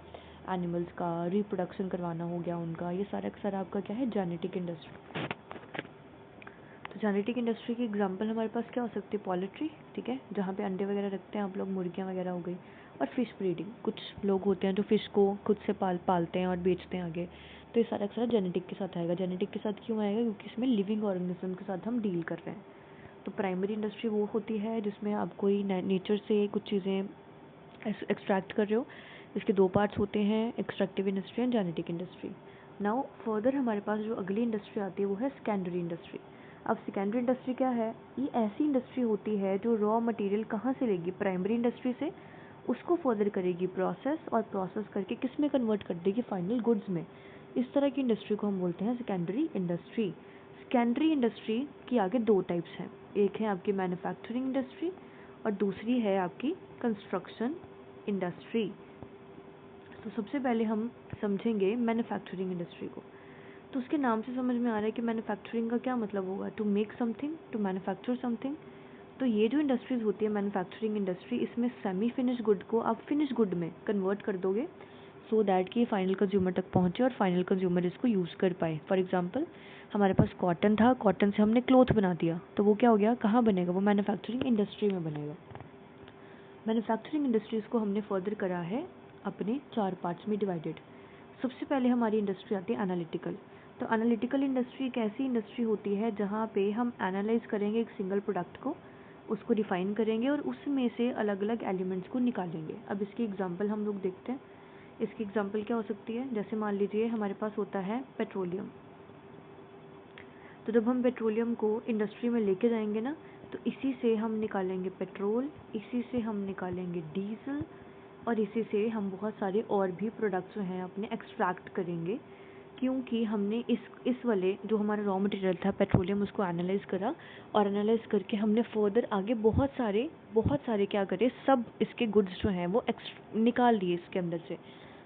एनिमल्स का, रिप्रोडक्शन करवाना हो गया उनका, ये सारा का सारा आपका क्या है, जेनेटिक इंडस्ट्री। तो जेनेटिक इंडस्ट्री की एग्जांपल हमारे पास क्या हो सकती है, पोल्ट्री, ठीक है, जहाँ पे अंडे वगैरह रखते हैं आप लोग, मुर्गियाँ वगैरह हो गई, और फिश ब्रीडिंग, कुछ लोग होते हैं जो फिश को खुद से पालते हैं और बेचते हैं आगे। तो ये सारा का सारा जेनेटिक के साथ आएगा। जेनेटिक के साथ क्यों आएगा, क्योंकि इसमें लिविंग ऑर्गेनिज्म के साथ हम डील कर रहे हैं। तो प्राइमरी इंडस्ट्री वो होती है जिसमें आप कोई नेचर से कुछ चीज़ें एक्सट्रैक्ट कर रहे हो। इसके 2 पार्ट्स होते हैं, extractive industry and genetic industry. Now further हमारे पास जो अगली इंडस्ट्री आती है वो है सेकेंडरी इंडस्ट्री। अब सेकेंडरी इंडस्ट्री क्या है, ये ऐसी इंडस्ट्री होती है जो रॉ मटेरियल कहाँ से लेगी, प्राइमरी इंडस्ट्री से, उसको फर्दर करेगी प्रोसेस, और प्रोसेस करके किस में कन्वर्ट कर देगी, फाइनल गुड्स में। इस तरह की इंडस्ट्री को हम बोलते हैं सेकेंडरी इंडस्ट्री। सेकेंडरी इंडस्ट्री की आगे 2 टाइप्स हैं, एक है आपकी मैन्युफैक्चरिंग इंडस्ट्री और दूसरी है आपकी कंस्ट्रक्शन इंडस्ट्री। तो सबसे पहले हम समझेंगे मैन्युफैक्चरिंग इंडस्ट्री को। तो उसके नाम से समझ में आ रहा है कि मैन्युफैक्चरिंग का क्या मतलब होगा, to make something, to manufacture something. तो ये जो इंडस्ट्रीज़ होती है मैन्युफैक्चरिंग इंडस्ट्री, इसमें सेमी फिनिश गुड को आप फिनिश गुड में कन्वर्ट कर दोगे, सो दैट कि फाइनल कंज्यूमर तक पहुँचे और फाइनल कंज्यूमर इसको यूज़ कर पाए। फॉर एग्जांपल हमारे पास कॉटन था, कॉटन से हमने क्लॉथ बना दिया, तो वो क्या हो गया, कहाँ बनेगा, वो मैन्युफैक्चरिंग इंडस्ट्री में बनेगा। मैन्युफैक्चरिंग इंडस्ट्रीज़ को हमने फर्दर करा है अपने 4 पार्ट्स में डिवाइडेड। सबसे पहले हमारी इंडस्ट्री आती है एनालिटिकल। तो एनालिटिकल इंडस्ट्री एक ऐसी इंडस्ट्री होती है जहाँ पे हम एनालाइज करेंगे एक सिंगल प्रोडक्ट को, उसको डिफाइन करेंगे और उसमें से अलग अलग एलिमेंट्स को निकालेंगे। अब इसकी एग्जांपल हम लोग देखते हैं। इसकी एग्जांपल क्या हो सकती है, जैसे मान लीजिए हमारे पास होता है पेट्रोलियम। तो जब हम पेट्रोलियम को इंडस्ट्री में लेके जाएंगे ना, तो इसी से हम निकालेंगे पेट्रोल, इसी से हम निकालेंगे डीजल, और इसी से हम बहुत सारे और भी प्रोडक्ट्स जो हैं अपने एक्सट्रैक्ट करेंगे। क्योंकि हमने इस वाले जो हमारा रॉ मटेरियल था पेट्रोलियम, उसको एनालाइज करा, और एनालाइज करके हमने फर्दर आगे बहुत सारे क्या करे, सब इसके गुड्स जो हैं वो निकाल दिए इसके अंदर से।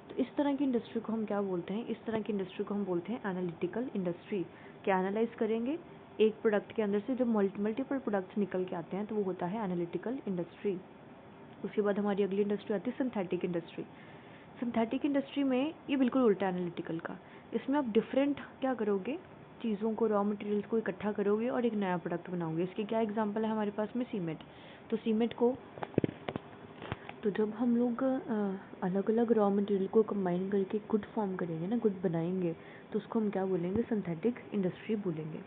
तो इस तरह की इंडस्ट्री को हम क्या बोलते हैं, इस तरह की इंडस्ट्री को हम बोलते हैं एनालिटिकल इंडस्ट्री। क्या एनालाइज करेंगे, एक प्रोडक्ट के अंदर से जब मल्टीपल प्रोडक्ट्स निकल के आते हैं तो वो होता है एनालिटिकल इंडस्ट्री। उसके बाद हमारी अगली इंडस्ट्री आती है सिंथेटिक इंडस्ट्री। सिंथेटिक इंडस्ट्री में ये बिल्कुल उल्टा एनालिटिकल का। इसमें आप डिफरेंट क्या करोगे, चीज़ों को, रॉ मटेरियल्स को इकट्ठा करोगे और एक नया प्रोडक्ट बनाओगे। इसके क्या एग्जांपल है हमारे पास में, सीमेंट। तो सीमेंट को, तो जब हम लोग अलग अलग रॉ मटेरियल को कंबाइन करके गुड फॉर्म करेंगे ना, गुड बनाएंगे, तो उसको हम क्या बोलेंगे, सिंथेटिक इंडस्ट्री बोलेंगे।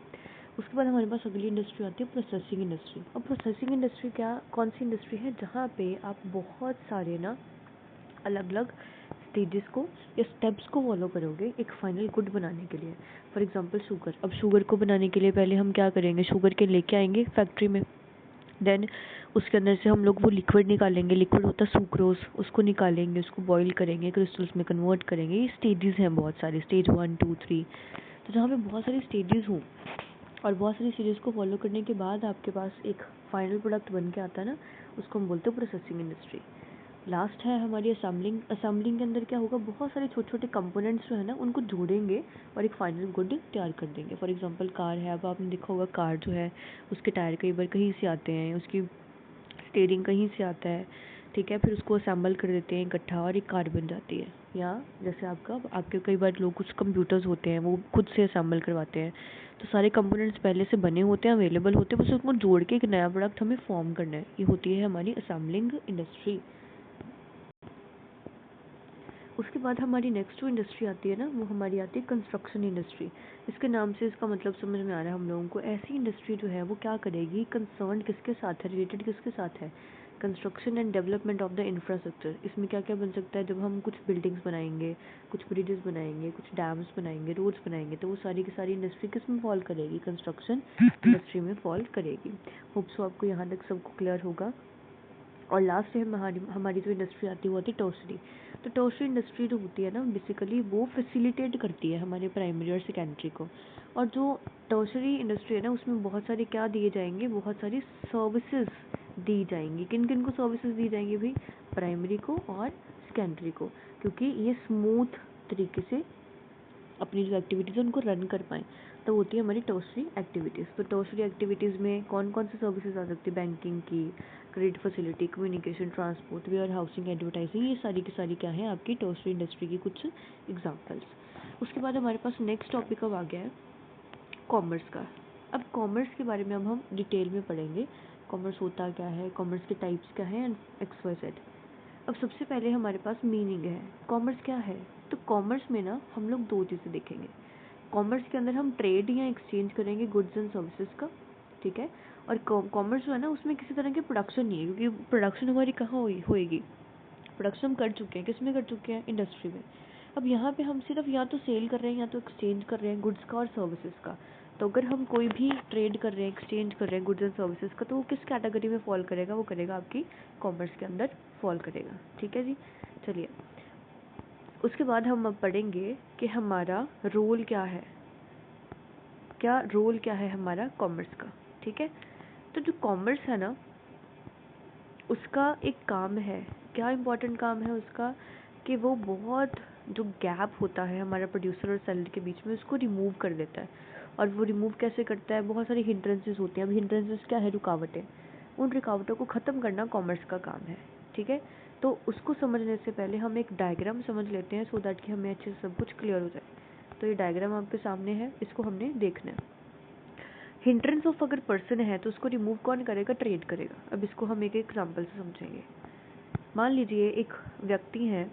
उसके बाद हमारे पास अगली इंडस्ट्री आती है प्रोसेसिंग इंडस्ट्री। अब प्रोसेसिंग इंडस्ट्री क्या, कौन सी इंडस्ट्री है, जहाँ पे आप बहुत सारे ना अलग अलग स्टेजेस को या स्टेप्स को फॉलो करोगे एक फाइनल गुड बनाने के लिए। For example sugar. अब शुगर को बनाने के लिए पहले हम क्या करेंगे, शुगर के लेके आएंगे फैक्ट्री में, देन उसके अंदर से हम लोग वो लिक्विड निकालेंगे, लिक्विड होता है सुक्रोज, उसको निकालेंगे, उसको बॉईल करेंगे, क्रिस्टल्स में कन्वर्ट करेंगे। ये स्टेजेस हैं बहुत सारे, स्टेज 1 2 3। तो जहाँ पे बहुत सारी स्टेजेस हों और बहुत सारी स्टेजेस को फॉलो करने के बाद आपके पास एक फाइनल प्रोडक्ट बन के आता है ना, उसको हम बोलते हैं प्रोसेसिंग इंडस्ट्री। लास्ट है हमारी असेंबलिंग। असेंबलिंग के अंदर क्या होगा, बहुत सारे छोटे छोटे कंपोनेंट्स जो है ना उनको जोड़ेंगे और एक फाइनल गुड तैयार कर देंगे। फॉर एग्जांपल कार है, अब आपने देखा होगा कार जो है उसके टायर कई बार कहीं से आते हैं, उसकी स्टीयरिंग कहीं से आता है, ठीक है, फिर उसको असेंबल कर देते हैं इकट्ठा और एक कार बन जाती है। या जैसे आपके कई बार लोग कुछ कंप्यूटर्स होते हैं वो खुद से असेंबल करवाते हैं, तो सारे कंपोनेंट्स पहले से बने होते हैं, अवेलेबल होते हैं, बस उनको जोड़ के एक नया प्रोडक्ट हमें फॉर्म करना है। ये होती है हमारी असेंबलिंग इंडस्ट्री। उसके बाद हमारी नेक्स्ट जो इंडस्ट्री आती है ना, वो हमारी आती है कंस्ट्रक्शन इंडस्ट्री। इसके नाम से इसका मतलब समझ में आ रहा है हम लोगों को। ऐसी इंडस्ट्री जो है वो क्या करेगी, कंसर्न किसके साथ है, रिलेटेड किसके साथ है, construction and development of the infrastructure. इसमें क्या क्या बन सकता है, जब हम कुछ बिल्डिंग्स बनाएंगे, कुछ ब्रिजेस बनाएंगे, कुछ डैम्स बनाएंगे, रोड्स बनाएंगे, तो वो सारी की सारी इंडस्ट्री किस में फॉल करेगी, कंस्ट्रक्शन इंडस्ट्री में फॉल करेगी। होप सो आपको यहाँ तक सबको क्लियर होगा। और लास्ट है हमारी जो इंडस्ट्री आती है वो आती है टर्शरी। तो टर्शरी इंडस्ट्री जो होती है ना, बेसिकली वो फैसिलिटेट करती है हमारे प्राइमरी और सेकेंडरी को। और जो टर्शरी इंडस्ट्री है ना, उसमें बहुत सारे क्या दिए जाएंगे, बहुत सारी सर्विसेज दी जाएंगी। किन किन को सर्विसेज दी जाएंगी भाई, प्राइमरी को और सेकेंडरी को, क्योंकि ये स्मूथ तरीके से अपनी जो एक्टिविटीज़ है उनको रन कर पाएँ। तो होती है हमारी टर्शरी एक्टिविटीज़। तो टर्शरी एक्टिविटीज़ में कौन कौन सी सर्विसेज आ सकती है, बैंकिंग की, credit facility, communication, transport, warehousing, advertising, ये सारी की सारी क्या है आपकी टर्शरी इंडस्ट्री की कुछ एग्जाम्पल्स। उसके बाद हमारे पास नेक्स्ट टॉपिक अब आ गया है कॉमर्स का। अब कॉमर्स के बारे में अब हम डिटेल में पढ़ेंगे, कॉमर्स होता क्या है, कॉमर्स के टाइप्स क्या हैं, एंड एक्स वाई जेड। अब सबसे पहले हमारे पास मीनिंग है, कॉमर्स क्या है। तो कॉमर्स में ना हम लोग दो चीज़ें देखेंगे। कॉमर्स के अंदर हम ट्रेड या एक्सचेंज करेंगे गुड्स एंड सर्विसेज का, ठीक है। और कॉमर्स जो है ना उसमें किसी तरह की प्रोडक्शन नहीं है, क्योंकि प्रोडक्शन हमारी कहाँ होएगी, प्रोडक्शन हम कर चुके हैं, किस में कर चुके हैं, इंडस्ट्री में। अब यहाँ पे हम सिर्फ या तो सेल कर रहे हैं या तो एक्सचेंज कर रहे हैं गुड्स का और सर्विसेज का। तो अगर हम कोई भी ट्रेड कर रहे हैं, एक्सचेंज कर रहे हैं गुड्स एंड सर्विसेज का, तो वो किस कैटेगरी में फॉल करेगा, वो करेगा आपकी कॉमर्स के अंदर फॉल करेगा, ठीक है जी। चलिए उसके बाद हम अब पढ़ेंगे कि हमारा रोल क्या है, क्या रोल क्या है हमारा कॉमर्स का, ठीक है। तो जो कॉमर्स है ना उसका एक काम है, क्या इम्पोर्टेंट काम है उसका, कि वो बहुत जो गैप होता है हमारा प्रोड्यूसर और सेलर के बीच में उसको रिमूव कर देता है। और वो रिमूव कैसे करता है, बहुत सारी हिंड्रेंसेस होती हैं। अब हिंड्रेंसेस क्या है, रुकावटें, उन रुकावटों को ख़त्म करना कॉमर्स का काम है, ठीक है। तो उसको समझने से पहले हम एक डायग्राम समझ लेते हैं, सो दैट कि हमें अच्छे से सब कुछ क्लियर हो जाए। तो ये डायग्राम आपके सामने है, इसको हमने देखना है। हिंड्रेंस ऑफ अगर पर्सन है तो उसको रिमूव कौन करेगा, ट्रेड करेगा। अब इसको हम एक एग्जांपल से समझेंगे। मान लीजिए एक व्यक्ति है,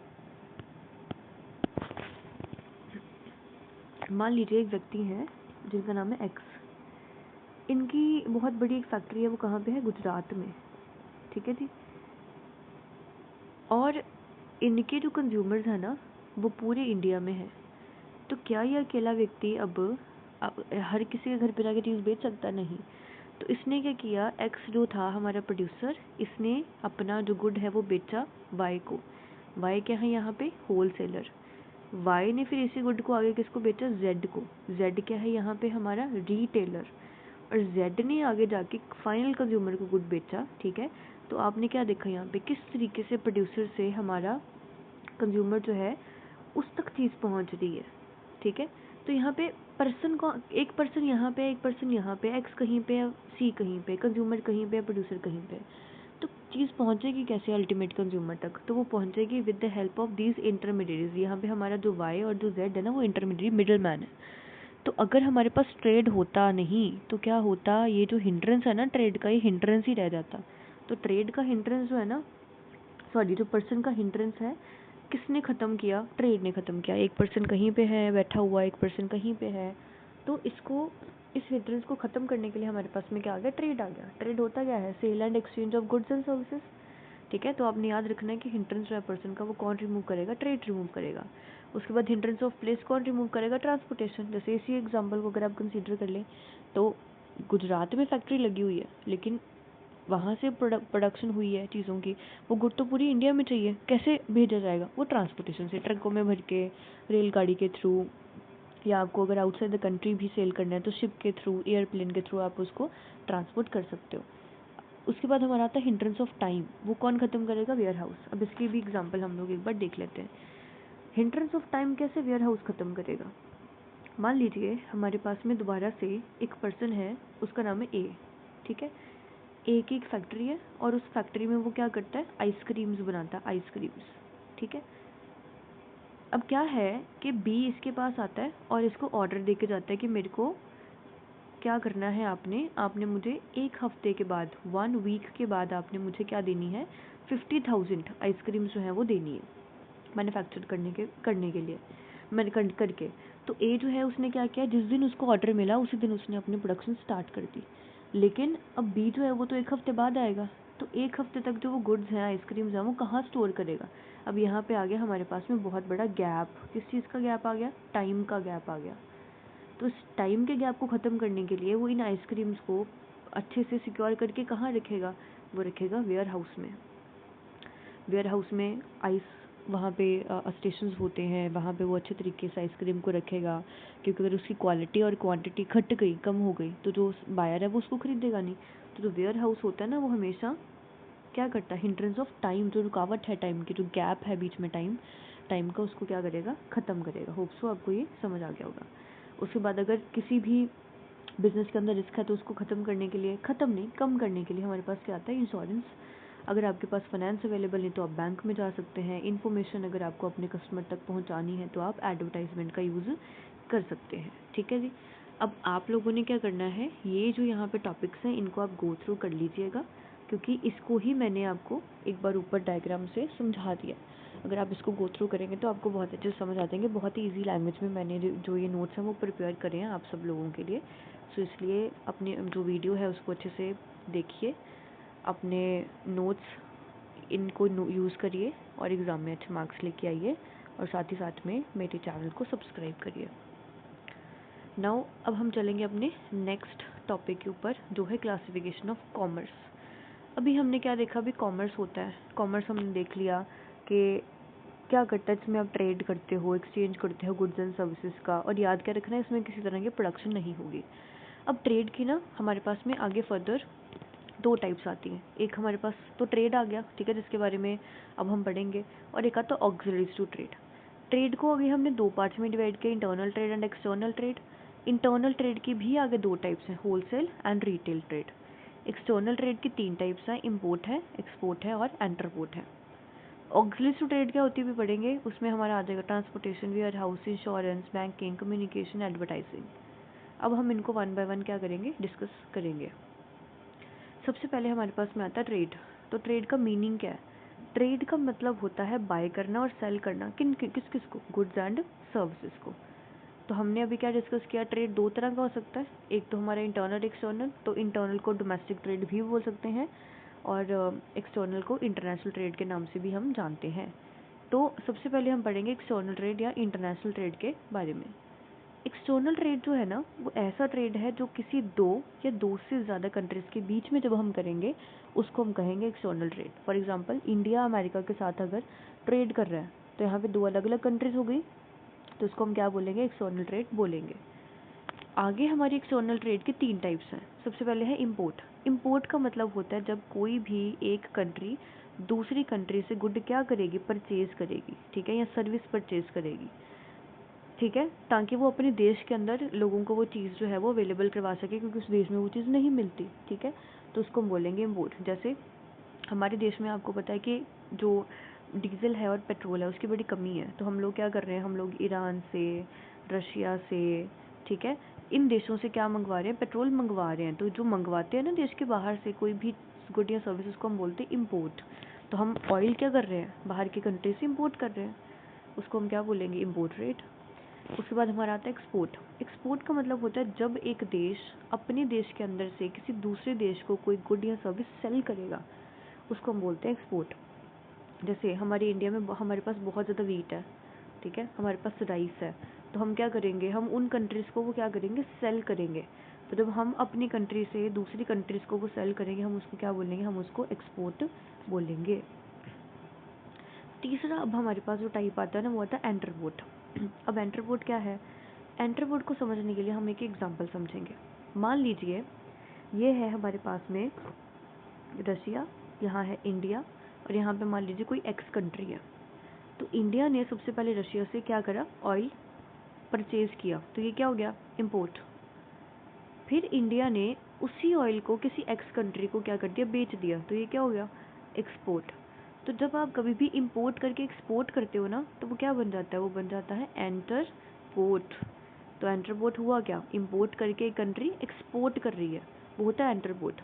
मान लीजिए एक व्यक्ति है जिनका नाम है एक्स। इनकी बहुत बड़ी एक फैक्ट्री है, वो कहाँ पे है, गुजरात में, ठीक है जी। और इनके जो कंज्यूमर्स हैं ना वो पूरे इंडिया में है। तो क्या ये अकेला व्यक्ति अब हर किसी के घर पे जाके चीज़ बेच सकता, नहीं। तो इसने क्या किया, एक्स जो था हमारा प्रोड्यूसर, इसने अपना जो गुड है वो बेचा वाई को। वाई क्या है यहाँ पे, होलसेलर। वाई ने फिर इसी गुड को आगे किसको बेचा, जेड को। जेड क्या है यहाँ पे हमारा रिटेलर। और जेड ने आगे जाके फाइनल कंज्यूमर को गुड बेचा, ठीक है। तो आपने क्या देखा यहाँ पे, किस तरीके से प्रोड्यूसर से हमारा कंज्यूमर जो है उस तक चीज़ पहुँच रही है, ठीक है। तो यहाँ पे पर्सन को, एक पर्सन यहाँ पे, एक पर्सन यहाँ पे, एक्स कहीं पे है, सी कहीं पे, कंज्यूमर कहीं पे, प्रोड्यूसर कहीं पे। तो चीज़ पहुँचेगी कैसे अल्टीमेट कंज्यूमर तक, तो वो पहुँचेगी with the help of these intermediaries. यहाँ पे हमारा जो वाई और जो जेड है ना वो इंटरमीडिएट मिडल मैन है। तो अगर हमारे पास ट्रेड होता नहीं तो क्या होता, ये जो हिंड्रेंस है ना ट्रेड का, ये हिंड्रेंस ही रह जाता। तो ट्रेड का हिंड्रेंस जो है ना, सॉरी जो पर्सन का हिंड्रेंस है, किसने ख़त्म किया, ट्रेड ने ख़त्म किया। एक पर्सन कहीं पे है बैठा हुआ, एक पर्सन कहीं पे है, तो इसको, इस हिंड्रेंस को ख़त्म करने के लिए हमारे पास में क्या आ गया, ट्रेड आ गया। ट्रेड होता क्या है, sale and exchange of goods and services, ठीक है। तो आपने याद रखना है कि हिंड्रेंस जो है पर्सन का वो कौन रिमूव करेगा, ट्रेड रिमूव करेगा। उसके बाद हिंड्रेंस ऑफ प्लेस कौन रिमूव करेगा, ट्रांसपोर्टेशन। जैसे इसी एग्जांपल को अगर आप कंसीडर कर लें तो गुजरात में फैक्ट्री लगी हुई है, लेकिन वहाँ से प्रोडक्शन हुई है चीज़ों की, वो गुड तो पूरी इंडिया में चाहिए, कैसे भेजा जाएगा? वो ट्रांसपोर्टेशन से, ट्रकों में भर के, रेलगाड़ी के थ्रू, या आपको अगर आउटसाइड द कंट्री भी सेल करना है तो शिप के थ्रू, एयरप्लेन के थ्रू आप उसको ट्रांसपोर्ट कर सकते हो। उसके बाद हमारा आता है हिंड्रेंस ऑफ टाइम। वो कौन ख़त्म करेगा? Warehouse. अब इसकी भी एग्जांपल हम लोग एक बार देख लेते हैं। हिंड्रेंस ऑफ टाइम कैसे वेयर हाउस ख़त्म करेगा? मान लीजिए हमारे पास में दोबारा से एक पर्सन है, उसका नाम है ए, ठीक है। ए की एक फैक्ट्री है और उस फैक्ट्री में वो क्या करता है? आइसक्रीम्स बनाता है, आइसक्रीम्स, ठीक है। अब क्या है कि बी इसके पास आता है और इसको ऑर्डर दे के जाता है कि मेरे को क्या करना है, आपने मुझे एक हफ्ते के बाद, 1 वीक के बाद आपने मुझे क्या देनी है? 50,000 आइसक्रीम जो है वो देनी है मैन्युफैक्चर करने के लिए, मैंने करके। तो ए जो है उसने क्या किया, जिस दिन उसको ऑर्डर मिला उसी दिन उसने अपनी प्रोडक्शन स्टार्ट कर दी। लेकिन अब बी जो है वो तो एक हफ्ते बाद आएगा, तो एक हफ्ते तक जो वो गुड्स हैं, आइसक्रीम्स हैं, वो कहाँ स्टोर करेगा? अब यहाँ पे आ गया हमारे पास में बहुत बड़ा गैप। किस चीज़ का गैप आ गया? टाइम का गैप आ गया। तो इस टाइम के गैप को ख़त्म करने के लिए वो इन आइसक्रीम्स को अच्छे से सिक्योर करके कहाँ रखेगा? वो रखेगा वेयर हाउस में। वेयर हाउस में आइस, वहाँ पे स्टेशंस होते हैं, वहाँ पे वो अच्छे तरीके से आइसक्रीम को रखेगा, क्योंकि अगर उसकी क्वालिटी और क्वांटिटी घट गई, कम हो गई, तो जो बायर है वो उसको खरीदेगा नहीं। तो जो वेयर हाउस होता है ना, वो हमेशा क्या करता है? हिंड्रेंस ऑफ टाइम, जो रुकावट है टाइम की, जो गैप है बीच में टाइम का, उसको क्या करेगा? ख़त्म करेगा। होप सो आपको ये समझ आ गया होगा। उसके बाद अगर किसी भी बिजनेस के अंदर रिस्क है तो उसको ख़त्म करने के लिए, ख़त्म नहीं, कम करने के लिए हमारे पास क्या आता है? इंश्योरेंस। अगर आपके पास फाइनेंस अवेलेबल नहीं तो आप बैंक में जा सकते हैं। इन्फॉर्मेशन अगर आपको अपने कस्टमर तक पहुंचानी है तो आप एडवर्टाइजमेंट का यूज़ कर सकते हैं, ठीक है जी। अब आप लोगों ने क्या करना है, ये जो यहाँ पे टॉपिक्स हैं इनको आप गो थ्रू कर लीजिएगा, क्योंकि इसको ही मैंने आपको एक बार ऊपर डायग्राम से समझा दिया। अगर आप इसको गो थ्रू करेंगे तो आपको बहुत अच्छे से समझ आ जाएंगे। बहुत ही ईजी लैंग्वेज में मैंने जो ये नोट्स हैं वो प्रिपेयर करे हैं आप सब लोगों के लिए। सो इसलिए अपने जो वीडियो है उसको अच्छे से देखिए, अपने नोट्स इनको यूज़ करिए और एग्ज़ाम में अच्छे मार्क्स लेके आइए, और साथ ही साथ में मेरे चैनल को सब्सक्राइब करिए। नाउ अब हम चलेंगे अपने नेक्स्ट टॉपिक के ऊपर, जो है क्लासिफिकेशन ऑफ कॉमर्स। अभी हमने क्या देखा? अभी कॉमर्स होता है, कॉमर्स हमने देख लिया कि क्या करता है, इसमें आप ट्रेड करते हो, एक्सचेंज करते हो गुड्स एंड सर्विसेज का, और याद क्या रखना है, इसमें किसी तरह की प्रोडक्शन नहीं होगी। अब ट्रेड की ना हमारे पास में आगे फर्दर 2 टाइप्स आती हैं। एक हमारे पास तो ट्रेड आ गया, ठीक है, जिसके बारे में अब हम पढ़ेंगे, और एक आता है ऑक्सिलरीज टू ट्रेड। ट्रेड को अभी हमने 2 पार्ट्स में डिवाइड किया, internal trade and external trade. Internal trade की भी आगे 2 टाइप्स हैं, wholesale and retail trade. External trade की 3 टाइप्स हैं, इम्पोर्ट है, एक्सपोर्ट है और एंटरपोर्ट है। ऑक्सिलरीज टू ट्रेड क्या होती है भी पढ़ेंगे, उसमें हमारा आ जाएगा transportation, warehouse, insurance, banking, communication, advertising. अब हम इनको 1 बाय 1 क्या करेंगे? डिस्कस करेंगे। सबसे पहले हमारे पास में आता है ट्रेड। तो ट्रेड का मीनिंग क्या है? ट्रेड का मतलब होता है बाय करना और सेल करना। किस किस को? गुड्स एंड सर्विसेज को। तो हमने अभी क्या डिस्कस किया? ट्रेड 2 तरह का हो सकता है, एक तो हमारा इंटरनल, एक्सटर्नल। तो इंटरनल को डोमेस्टिक ट्रेड भी बोल सकते हैं, और एक्सटर्नल को इंटरनेशनल ट्रेड के नाम से भी हम जानते हैं। तो सबसे पहले हम पढ़ेंगे एक्सटर्नल ट्रेड या इंटरनेशनल ट्रेड के बारे में। एक्सटर्नल ट्रेड जो है ना, वो ऐसा ट्रेड है जो किसी 2 या 2 से ज़्यादा कंट्रीज़ के बीच में जब हम करेंगे उसको हम कहेंगे external trade. For example, India America के साथ अगर ट्रेड कर रहा है तो यहाँ पे 2 अलग अलग कंट्रीज़ हो गई, तो उसको हम क्या बोलेंगे? एक्सटर्नल ट्रेड बोलेंगे। आगे हमारी एक्सटर्नल ट्रेड के 3 टाइप्स हैं। सबसे पहले है इम्पोर्ट। इम्पोर्ट का मतलब होता है जब कोई भी एक कंट्री दूसरी कंट्री से गुड क्या करेगी? परचेज करेगी, ठीक है, या सर्विस परचेज करेगी, ठीक है, ताकि वो अपने देश के अंदर लोगों को वो चीज़ जो है वो अवेलेबल करवा सके, क्योंकि उस देश में वो चीज़ नहीं मिलती, ठीक है। तो उसको हम बोलेंगे इम्पोर्ट। जैसे हमारे देश में आपको पता है कि जो डीजल है और पेट्रोल है उसकी बड़ी कमी है, तो हम लोग क्या कर रहे हैं? हम लोग ईरान से, रशिया से, ठीक है, इन देशों से क्या मंगवा रहे हैं? पेट्रोल मंगवा रहे हैं। तो जो मंगवाते हैं ना देश के बाहर से कोई भी गुड या सर्विस, उसको हम बोलते हैं इम्पोर्ट। तो हम ऑयल क्या कर रहे हैं? बाहर की कंट्री से इम्पोर्ट कर रहे हैं, उसको हम क्या बोलेंगे? Import rate. उसके बाद हमारा आता है एक्सपोर्ट। एक्सपोर्ट का मतलब होता है जब एक देश अपने देश के अंदर से किसी दूसरे देश को कोई गुड या सर्विस सेल करेगा, उसको हम बोलते हैं एक्सपोर्ट। जैसे हमारे इंडिया में हमारे पास बहुत ज़्यादा वीट है, ठीक है, हमारे पास राइस है, तो हम क्या करेंगे? हम उन कंट्रीज़ को वो क्या करेंगे? सेल करेंगे। तो जब हम अपनी कंट्री से दूसरी कंट्रीज को वो सेल करेंगे, हम उसको क्या बोलेंगे, हम उसको एक्सपोर्ट बोलेंगे। तीसरा अब हमारे पास जो टाइप आता है ना वो आता है एंटरपोर्ट। अब एंटरपोर्ट क्या है? एंटरपोर्ट को समझने के लिए हम एक एग्जांपल समझेंगे। मान लीजिए ये है हमारे पास में रशिया, यहाँ है इंडिया, और यहाँ पे मान लीजिए कोई एक्स कंट्री है। तो इंडिया ने सबसे पहले रशिया से क्या करा, ऑयल परचेज किया, तो ये क्या हो गया, इंपोर्ट। फिर इंडिया ने उसी ऑयल को किसी एक्स कंट्री को क्या कर दिया, बेच दिया, तो ये क्या हो गया, एक्सपोर्ट। तो जब आप कभी भी इंपोर्ट करके एक्सपोर्ट करते हो ना, तो वो क्या बन जाता है, वो बन जाता है एंटरपोर्ट। तो एंटरपोर्ट हुआ क्या, इंपोर्ट करके एक कंट्री एक्सपोर्ट कर रही है, वो होता है एंटरपोर्ट।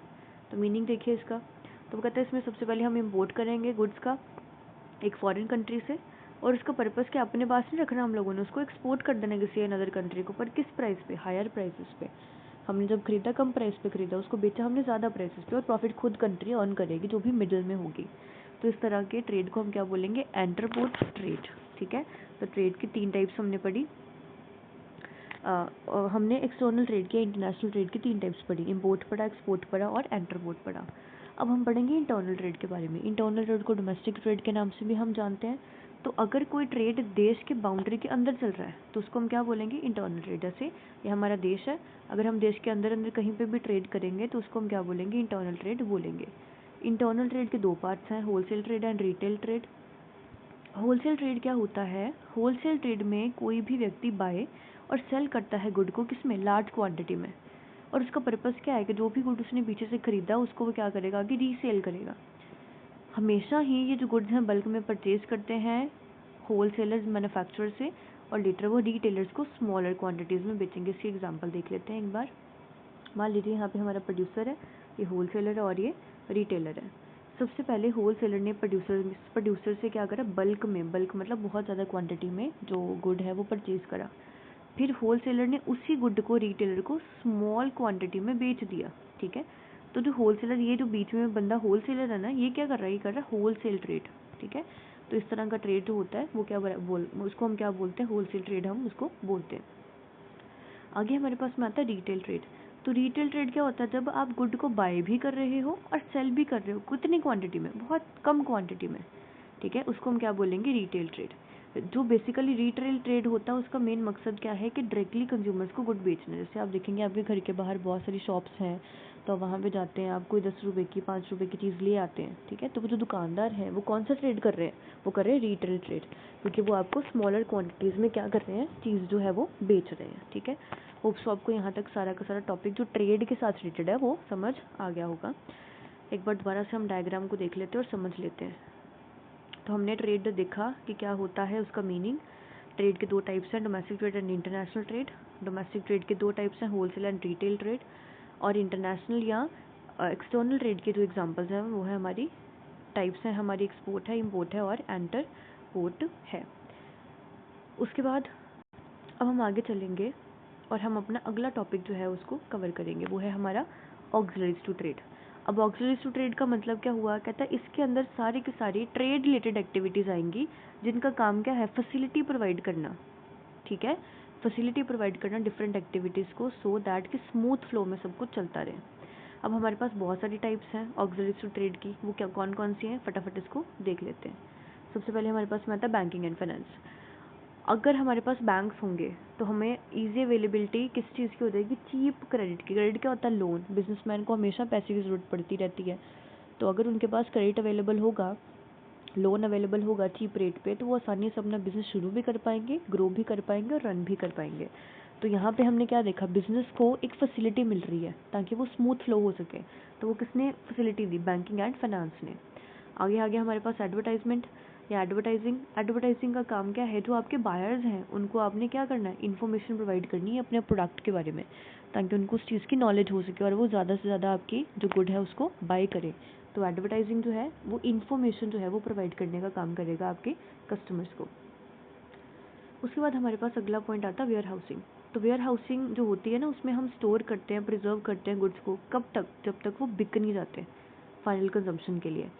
तो मीनिंग देखिए इसका, तो वो कहता है इसमें सबसे पहले हम इंपोर्ट करेंगे गुड्स का एक फॉरेन कंट्री से, और उसका पर्पस क्या, अपने पास नहीं रखना हम लोगों ने, उसको एक्सपोर्ट कर देना किसी अनदर कंट्री को, पर किस प्राइस पे, हायर प्राइसेस पे। हमने जब खरीदा कम प्राइस पे खरीदा, उसको बेचा हमने ज़्यादा प्राइसेस पे, और प्रॉफिट खुद कंट्री अर्न करेगी जो भी मिडिल में होगी। तो इस तरह के ट्रेड को हम क्या बोलेंगे, एंटरपोर्ट ट्रेड। ठीक है, तो ट्रेड की 3 टाइप्स हमने पढ़ी। हमने एक्सटर्नल ट्रेड की, इंटरनेशनल ट्रेड की 3 टाइप्स पढ़ी, इंपोर्ट पढ़ा, एक्सपोर्ट पढ़ा और एंटरपोर्ट पढ़ा। अब हम पढ़ेंगे इंटरनल ट्रेड के बारे में। इंटरनल ट्रेड को डोमेस्टिक ट्रेड के नाम से भी हम जानते हैं। तो अगर कोई ट्रेड देश के बाउंड्री के अंदर चल रहा है तो उसको हम क्या बोलेंगे, इंटरनल ट्रेड। जैसे ये हमारा देश है, अगर हम देश के अंदर अंदर कहीं पे भी ट्रेड करेंगे तो उसको हम क्या बोलेंगे, इंटरनल ट्रेड बोलेंगे। इंटरनल ट्रेड के 2 पार्ट्स हैं, wholesale trade and retail trade. Wholesale trade क्या होता है, होलसेल ट्रेड में कोई भी व्यक्ति बाय और सेल करता है गुड को, किसमें, लार्ज क्वांटिटी में। और उसका पर्पस क्या है कि जो भी गुड उसने पीछे से खरीदा उसको वो क्या करेगा, आगे रीसेल करेगा। हमेशा ही ये जो गुड्स हैं बल्क में परचेज करते हैं होलसेलर्स मैन्युफैक्चरर से, और लेटर वो रिटेलर्स को स्मॉलर क्वांटिटीज़ में बेचेंगे। इसकी एग्जांपल देख लेते हैं एक बार। मान लीजिए यहाँ पे हमारा प्रोड्यूसर है, ये होलसेलर है और ये रिटेलर है। सबसे पहले होलसेलर ने प्रोड्यूसर से क्या करा, बल्क में, बल्क मतलब बहुत ज़्यादा क्वांटिटी में जो गुड है वो परचेज करा। फिर होलसेलर ने उसी गुड को रिटेलर को स्मॉल क्वांटिटी में बेच दिया। ठीक है, तो जो होलसेलर, ये जो बीच में बंदा होलसेलर है ना, ये क्या कर रहा है, ये कर रहा है होलसेल ट्रेड। ठीक है, तो इस तरह का ट्रेड जो होता है वो क्या उसको हम क्या बोलते हैं, होलसेल ट्रेड हम उसको बोलते हैं। आगे हमारे पास में आता है रिटेल ट्रेड। तो रिटेल ट्रेड क्या होता है, जब आप गुड को बाय भी कर रहे हो और सेल भी कर रहे हो, कितनी क्वांटिटी में, बहुत कम क्वांटिटी में। ठीक है, उसको हम क्या बोलेंगे, रिटेल ट्रेड। जो बेसिकली रिटेल ट्रेड होता है उसका मेन मकसद क्या है कि डायरेक्टली कंज्यूमर्स को गुड बेचना। जैसे आप देखेंगे आपके घर के बाहर बहुत सारी शॉप्स हैं, तो वहाँ पे जाते हैं, आप कोई 10 रुपये की 5 रुपये की चीज़ ले आते हैं। ठीक है, तो वो जो दुकानदार हैं वो कौन सा ट्रेड कर रहे हैं, वो कर रहे हैं रिटेल ट्रेड, क्योंकि वो आपको स्मॉलर क्वांटिटीज़ में क्या कर रहे हैं, चीज़ जो है वो बेच रहे हैं। ठीक है, होप्स आपको यहाँ तक सारा का सारा टॉपिक जो ट्रेड के साथ रिलेटेड है वो समझ आ गया होगा। एक बार दोबारा से हम डायग्राम को देख लेते हैं और समझ लेते हैं। तो हमने ट्रेड देखा कि क्या होता है, उसका मीनिंग। ट्रेड के 2 टाइप्स हैं, domestic trade and international trade. Domestic trade के 2 टाइप्स हैं, होलसेल एंड रिटेल ट्रेड। और इंटरनेशनल या एक्सटर्नल ट्रेड के जो एग्जांपल्स हैं वो है हमारी टाइप्स हैं, हमारी एक्सपोर्ट है, इंपोर्ट है और एंटरपोर्ट है। उसके बाद अब हम आगे चलेंगे और हम अपना अगला टॉपिक जो है उसको कवर करेंगे, वो है हमारा ऑक्सिलरीज टू ट्रेड। अब ऑक्सिलरीज टू ट्रेड का मतलब क्या हुआ, कहता है इसके अंदर सारी की सारी ट्रेड रिलेटेड एक्टिविटीज़ आएंगी, जिनका काम क्या है, फैसिलिटी प्रोवाइड करना। ठीक है, फैसिलिटी प्रोवाइड करना डिफरेंट एक्टिविटीज़ को, सो दैट कि स्मूथ फ्लो में सब कुछ चलता रहे। अब हमारे पास बहुत सारी टाइप्स हैं ऑक्सिलरीज टू ट्रेड की, वो क्या कौन कौन सी हैं, फटाफट इसको देख लेते हैं। सबसे पहले हमारे पास में आता है बैंकिंग एंड फाइनेंस। अगर हमारे पास बैंक्स होंगे तो हमें इजी अवेलेबिलिटी किस चीज़ की हो जाएगी, चीप क्रेडिट की। क्रेडिट क्या होता है, लोन। बिजनेसमैन को हमेशा पैसे की ज़रूरत पड़ती रहती है, तो अगर उनके पास क्रेडिट अवेलेबल होगा, लोन अवेलेबल होगा चीप रेट पे, तो वो आसानी से अपना बिजनेस शुरू भी कर पाएंगे, ग्रो भी कर पाएंगे और रन भी कर पाएंगे। तो यहाँ पे हमने क्या देखा, बिजनेस को एक फैसिलिटी मिल रही है ताकि वो स्मूथ फ्लो हो सके, तो वो किसने facility the, banking and finance ने। आगे आगे हमारे पास एडवर्टाइजमेंट या एडवर्टाइजिंग। एडवर्टाइजिंग का काम क्या है, जो आपके बायर्स हैं उनको आपने क्या करना है, इन्फॉर्मेशन प्रोवाइड करनी है अपने प्रोडक्ट के बारे में, ताकि उनको उस चीज़ की नॉलेज हो सके और वो ज़्यादा से ज़्यादा आपकी जो गुड है उसको बाय करें। तो एडवर्टाइजिंग जो है वो इन्फॉर्मेशन जो है वो प्रोवाइड करने का काम करेगा आपके कस्टमर्स को। उसके बाद हमारे पास अगला पॉइंट आता है वेयर हाउसिंग। तो वेयर हाउसिंग जो होती है ना, उसमें हम स्टोर करते हैं, प्रिजर्व करते हैं गुड्स को, कब तक, जब तक वो बिक नहीं जाते फाइनल कंजम्पशन के लिए।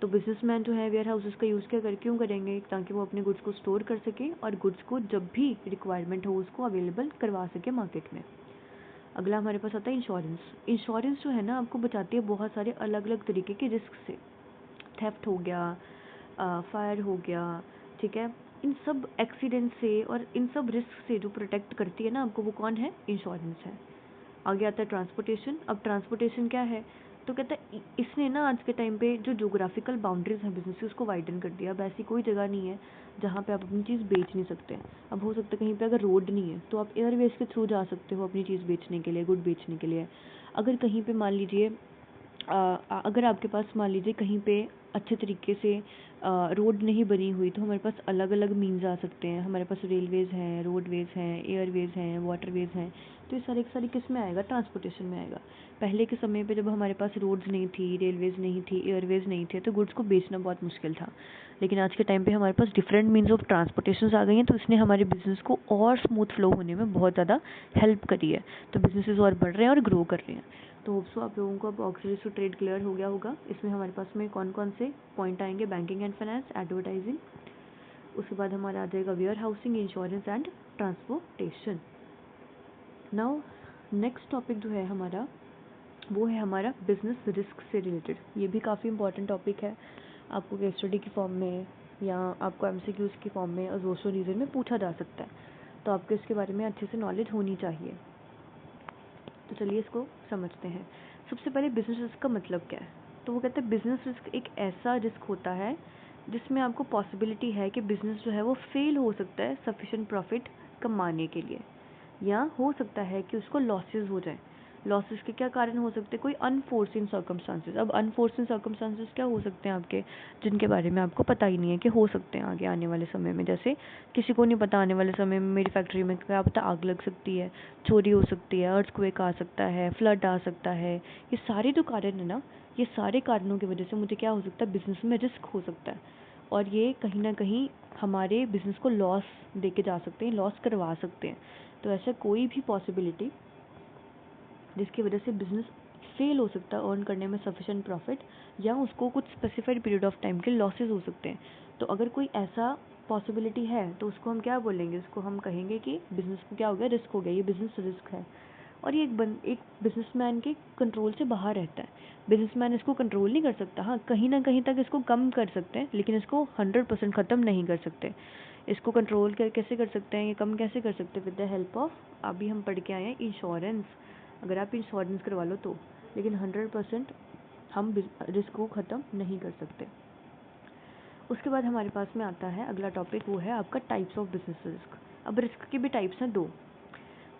तो बिजनेसमैन जो है वेयर हाउसेस का यूज़ क्यों करेंगे, ताकि वो अपने गुड्स को स्टोर कर सके और गुड्स को जब भी रिक्वायरमेंट हो उसको अवेलेबल करवा सके मार्केट में। अगला हमारे पास आता है इंश्योरेंस। इंश्योरेंस जो है ना आपको बचाती है बहुत सारे अलग अलग तरीके के रिस्क से। थेफ्ट हो गया, फायर हो गया, ठीक है, इन सब एक्सीडेंट से और इन सब रिस्क से जो प्रोटेक्ट करती है ना आपको, वो कौन है? इंश्योरेंस है। आगे आता है ट्रांसपोर्टेशन। अब ट्रांसपोर्टेशन क्या है? तो कहता है इसने ना आज के टाइम पे जो जोग्राफिकल बाउंड्रीज हैं बिजनेस की उसको वाइडन कर दिया। अब ऐसी कोई जगह नहीं है जहाँ पे आप अपनी चीज़ बेच नहीं सकते। अब हो सकता है कहीं पे अगर रोड नहीं है तो आप एयरवेज के थ्रू जा सकते हो अपनी चीज़ बेचने के लिए, गुड बेचने के लिए। अगर कहीं पे मान लीजिए अगर आपके पास मान लीजिए कहीं पे अच्छे तरीके से रोड नहीं बनी हुई तो हमारे पास अलग अलग मीन्स आ सकते हैं। हमारे पास रेलवेज़ हैं, रोडवेज़ हैं, एयरवेज़ हैं, वाटरवेज़ हैं। तो ये सारे के सारे किस में आएगा? ट्रांसपोर्टेशन में आएगा। पहले के समय पे जब हमारे पास रोड्स नहीं थी, रेलवेज़ नहीं थी, एयरवेज़ नहीं थे, तो गुड्स को बेचना बहुत मुश्किल था। लेकिन आज के टाइम पे हमारे पास डिफरेंट मीन्स ऑफ ट्रांसपोर्टेशन आ गई हैं, तो इसने हमारे बिजनेस को और स्मूथ फ्लो होने में बहुत ज़्यादा हेल्प करी है। तो बिजनेसेस और बढ़ रहे हैं और ग्रो कर रहे हैं। तो होप्सो आप लोगों को अब ऑक्सिलरी टू ट्रेड क्लियर हो गया होगा। इसमें हमारे पास में कौन कौन से पॉइंट आएंगे? बैंकिंग एंड फाइनेंस, एडवर्टाइजिंग, उसके बाद हमारा आ जाएगा warehousing, insurance and transportation. Now next topic जो है हमारा वो है हमारा बिजनेस रिस्क से रिलेटेड। ये भी काफ़ी इंपॉर्टेंट टॉपिक है। आपको केस स्टडी की फॉर्म में या आपको एमसीक्यूज़ की फॉर्म में और जोशो रीजन में पूछा जा सकता है, तो आपको इसके बारे में अच्छे से नॉलेज होनी चाहिए। तो चलिए इसको समझते हैं। सबसे पहले बिजनेस रिस्क का मतलब क्या है? तो वो कहते हैं बिजनेस रिस्क एक ऐसा रिस्क होता है जिसमें आपको पॉसिबिलिटी है कि बिजनेस जो है वो फेल हो सकता है सफिशिएंट प्रॉफिट कमाने के लिए, या हो सकता है कि उसको लॉसेस हो जाए। लॉसेस के क्या कारण हो सकते हैं? कोई अनफोर्सिन सर्कमस्टांसेस। अब अनफोर्सिन सर्कमस्टांसेस क्या हो सकते हैं आपके, जिनके बारे में आपको पता ही नहीं है कि हो सकते हैं आगे आने वाले समय में। जैसे किसी को नहीं पता आने वाले समय में मेरी फैक्ट्री में क्या पता आग लग सकती है, चोरी हो सकती है, अर्थक्वेक आ सकता है, फ्लड आ सकता है। ये सारे जो कारण है ना, ये सारे कारणों की वजह से मुझे क्या हो सकता है? बिजनेस में रिस्क हो सकता है, और ये कहीं ना कहीं हमारे बिजनेस को लॉस देके जा सकते हैं, लॉस करवा सकते हैं। तो ऐसा कोई भी पॉसिबिलिटी जिसकी वजह से बिजनेस फेल हो सकता है अर्न करने में सफिशिएंट प्रॉफिट, या उसको कुछ स्पेसिफाइड पीरियड ऑफ टाइम के लॉसेस हो सकते हैं। तो अगर कोई ऐसा पॉसिबिलिटी है तो उसको हम क्या बोलेंगे? उसको हम कहेंगे कि बिजनेस को क्या हो गया? रिस्क हो गया, ये बिजनेस रिस्क है। और ये एक बिजनेसमैन के कंट्रोल से बाहर रहता है। बिजनेसमैन इसको कंट्रोल नहीं कर सकता। हाँ, कहीं ना कहीं तक इसको कम कर सकते हैं, लेकिन इसको 100% ख़त्म नहीं कर सकते। इसको कंट्रोल कैसे कर सकते हैं, ये कम कैसे कर सकते हैं? विद द हेल्प ऑफ, अभी हम पढ़ के आए हैं, इंश्योरेंस। अगर आप इंश्योरेंस करवा लो तो, लेकिन 100% हम रिस्क को ख़त्म नहीं कर सकते। उसके बाद हमारे पास में आता है अगला टॉपिक, वो है आपका टाइप्स ऑफ बिजनेस रिस्क। अब रिस्क के भी टाइप्स हैं दो।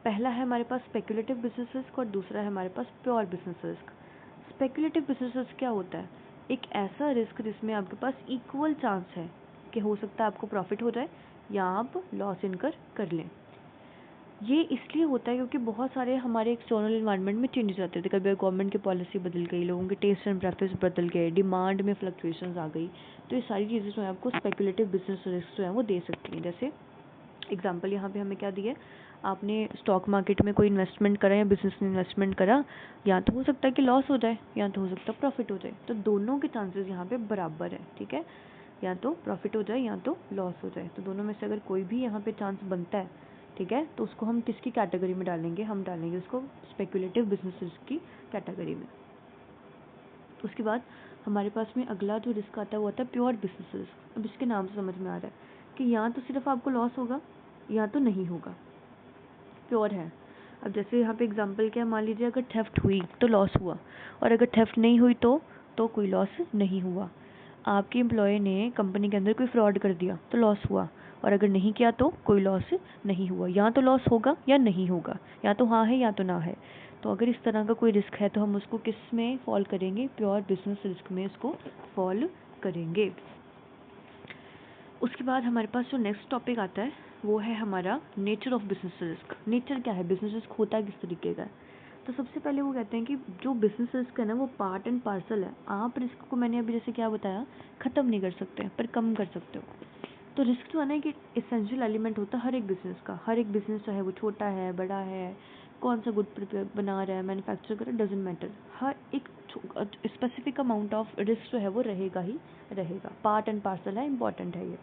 पहला है हमारे पास स्पेकुलेटिव बिजनेस रिस्क और दूसरा है हमारे पास pure business risk. Speculative business risk क्या होता है? एक ऐसा रिस्क जिसमें आपके पास इक्वल चांस है कि हो सकता है आपको प्रॉफिट हो जाए या आप लॉस इनकर कर लें। ये इसलिए होता है क्योंकि बहुत सारे हमारे एक्सटर्नल इन्वायरमेंट में चेंजेस आते थे। कभी गवर्नमेंट की पॉलिसी बदल गई, लोगों के टेस्ट एंड प्रेफरेंस बदल गए, डिमांड में फ्लक्चुएशंस आ गई। तो ये सारी चीज़ें जो है आपको स्पेकुलेटिव बिजनेस रिस्क जो है वो दे सकती हैं। जैसे एग्जाम्पल यहाँ पे हमें क्या दिया है? आपने स्टॉक मार्केट में कोई इन्वेस्टमेंट करा या बिजनेस में इन्वेस्टमेंट करा, या तो हो सकता है कि लॉस हो जाए या तो हो सकता है प्रॉफिट हो जाए। तो दोनों के चांसेस यहाँ पे बराबर है, ठीक है? या तो प्रॉफिट हो जाए या तो लॉस हो जाए। तो दोनों में से अगर कोई भी यहाँ पे चांस बनता है, ठीक है, तो उसको हम किसकी कैटेगरी में डालेंगे? हम डालेंगे उसको स्पेकुलेटिव बिजनेस रिस्क की कैटेगरी में। उसके बाद हमारे पास में अगला जो रिस्क आता है वो आता है प्योर बिजनेस रिस्क। अब इसके नाम से समझ में आ रहा है कि या तो सिर्फ आपको लॉस होगा या तो नहीं होगा, प्योर है। अब जैसे यहाँ पे एग्जांपल क्या है, मान लीजिए अगर थेफ्ट हुई तो लॉस हुआ, और अगर थेफ्ट नहीं हुई तो कोई लॉस नहीं हुआ। आपके एम्प्लॉय ने कंपनी के अंदर कोई फ्रॉड कर दिया तो लॉस हुआ, और अगर नहीं किया तो कोई लॉस नहीं हुआ। या तो लॉस होगा या नहीं होगा, या तो हाँ है या तो ना है। तो अगर इस तरह का कोई रिस्क है तो हम उसको किस में फॉल करेंगे? प्योर बिजनेस रिस्क में उसको फॉल करेंगे। उसके बाद हमारे पास जो नेक्स्ट टॉपिक आता है वो है हमारा nature of business risk. Nature क्या है? बिजनेस रिस्क होता है किस तरीके का है? तो सबसे पहले वो कहते हैं कि जो बिजनेस रिस्क है ना वो पार्ट एंड पार्सल है। आप रिस्क को, मैंने अभी जैसे क्या बताया, ख़त्म नहीं कर सकते पर कम कर सकते हो। तो रिस्क जो है ना कि इसेंशियल एलिमेंट होता है हर एक बिजनेस का। हर एक बिजनेस चाहे वो छोटा है, बड़ा है, कौन सा गुड प्रिपेयर बना रहा है, मैन्युफैक्चर कर रहा है, डजेंट मैटर, हर एक स्पेसिफिक अमाउंट ऑफ रिस्क जो है वो रहेगा ही रहेगा। पार्ट एंड पार्सल है, इंपॉर्टेंट है ये।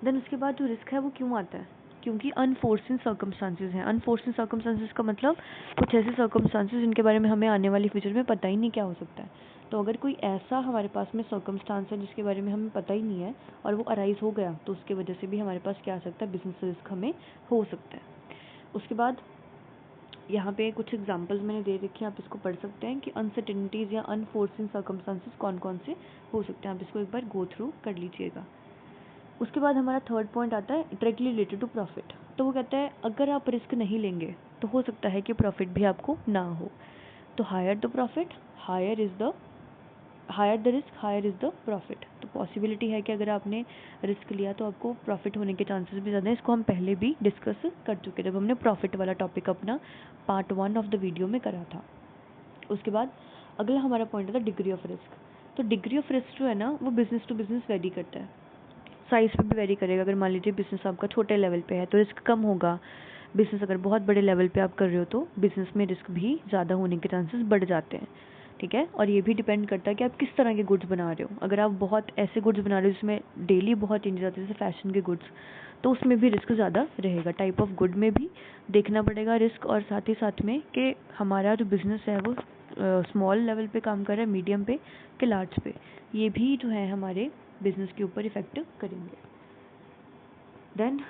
देन उसके बाद जो रिस्क है वो क्यों आता है? क्योंकि अनफोर्सिन सर्कमस्टांसेस हैं। अनफोर्सिन सर्कमस्टांसेस का मतलब कुछ ऐसे सर्कमस्टांसेस जिनके बारे में हमें आने वाली फ्यूचर में पता ही नहीं क्या हो सकता है। तो अगर कोई ऐसा हमारे पास में सर्कमस्टांस है जिसके बारे में हमें पता ही नहीं है और वो अराइज हो गया, तो उसके वजह से भी हमारे पास क्या आ सकता है, बिजनेस रिस्क हमें हो सकता है। उसके बाद यहाँ पे कुछ एग्जांपल्स मैंने दे रखे हैं, आप इसको पढ़ सकते हैं कि अनसर्टेनिटीज़ या अनफोर्सिन सर्कमस्टांसेस कौन कौन से हो सकते हैं। आप इसको एक बार गो थ्रू कर लीजिएगा। उसके बाद हमारा थर्ड पॉइंट आता है डायरेक्टली रिलेटेड टू प्रॉफिट। तो वो कहता है अगर आप रिस्क नहीं लेंगे तो हो सकता है कि प्रॉफिट भी आपको ना हो। तो higher the profit higher the risk higher is the profit. तो पॉसिबिलिटी है कि अगर आपने रिस्क लिया तो आपको प्रॉफिट होने के चांसेस भी ज़्यादा हैं। इसको हम पहले भी डिस्कस कर चुके जब हमने प्रॉफिट वाला टॉपिक अपना पार्ट 1 ऑफ द वीडियो में करा था। उसके बाद अगला हमारा पॉइंट था डिग्री ऑफ रिस्क। तो डिग्री ऑफ रिस्क जो है ना वो बिजनेस टू बिजनेस वेरी करता है, साइज़ पे भी वेरी करेगा। अगर मान लीजिए बिजनेस आपका छोटे लेवल पे है तो रिस्क कम होगा। बिजनेस अगर बहुत बड़े लेवल पे आप कर रहे हो तो बिजनेस में रिस्क भी ज़्यादा होने के चांसेस बढ़ जाते हैं, ठीक है। और ये भी डिपेंड करता है कि आप किस तरह के गुड्स बना रहे हो। अगर आप बहुत ऐसे गुड्स बना रहे हो जिसमें डेली बहुत चेंजेस आते हैं जैसे फैशन के गुड्स, तो उसमें भी रिस्क ज़्यादा रहेगा। टाइप ऑफ गुड में भी देखना पड़ेगा रिस्क, और साथ ही साथ में कि हमारा जो बिज़नेस है वो स्मॉल लेवल पे काम कर रहा है, मीडियम पे कि लार्ज पे, ये भी जो है हमारे बिजनेस के ऊपर इफेक्ट करेंगे। देन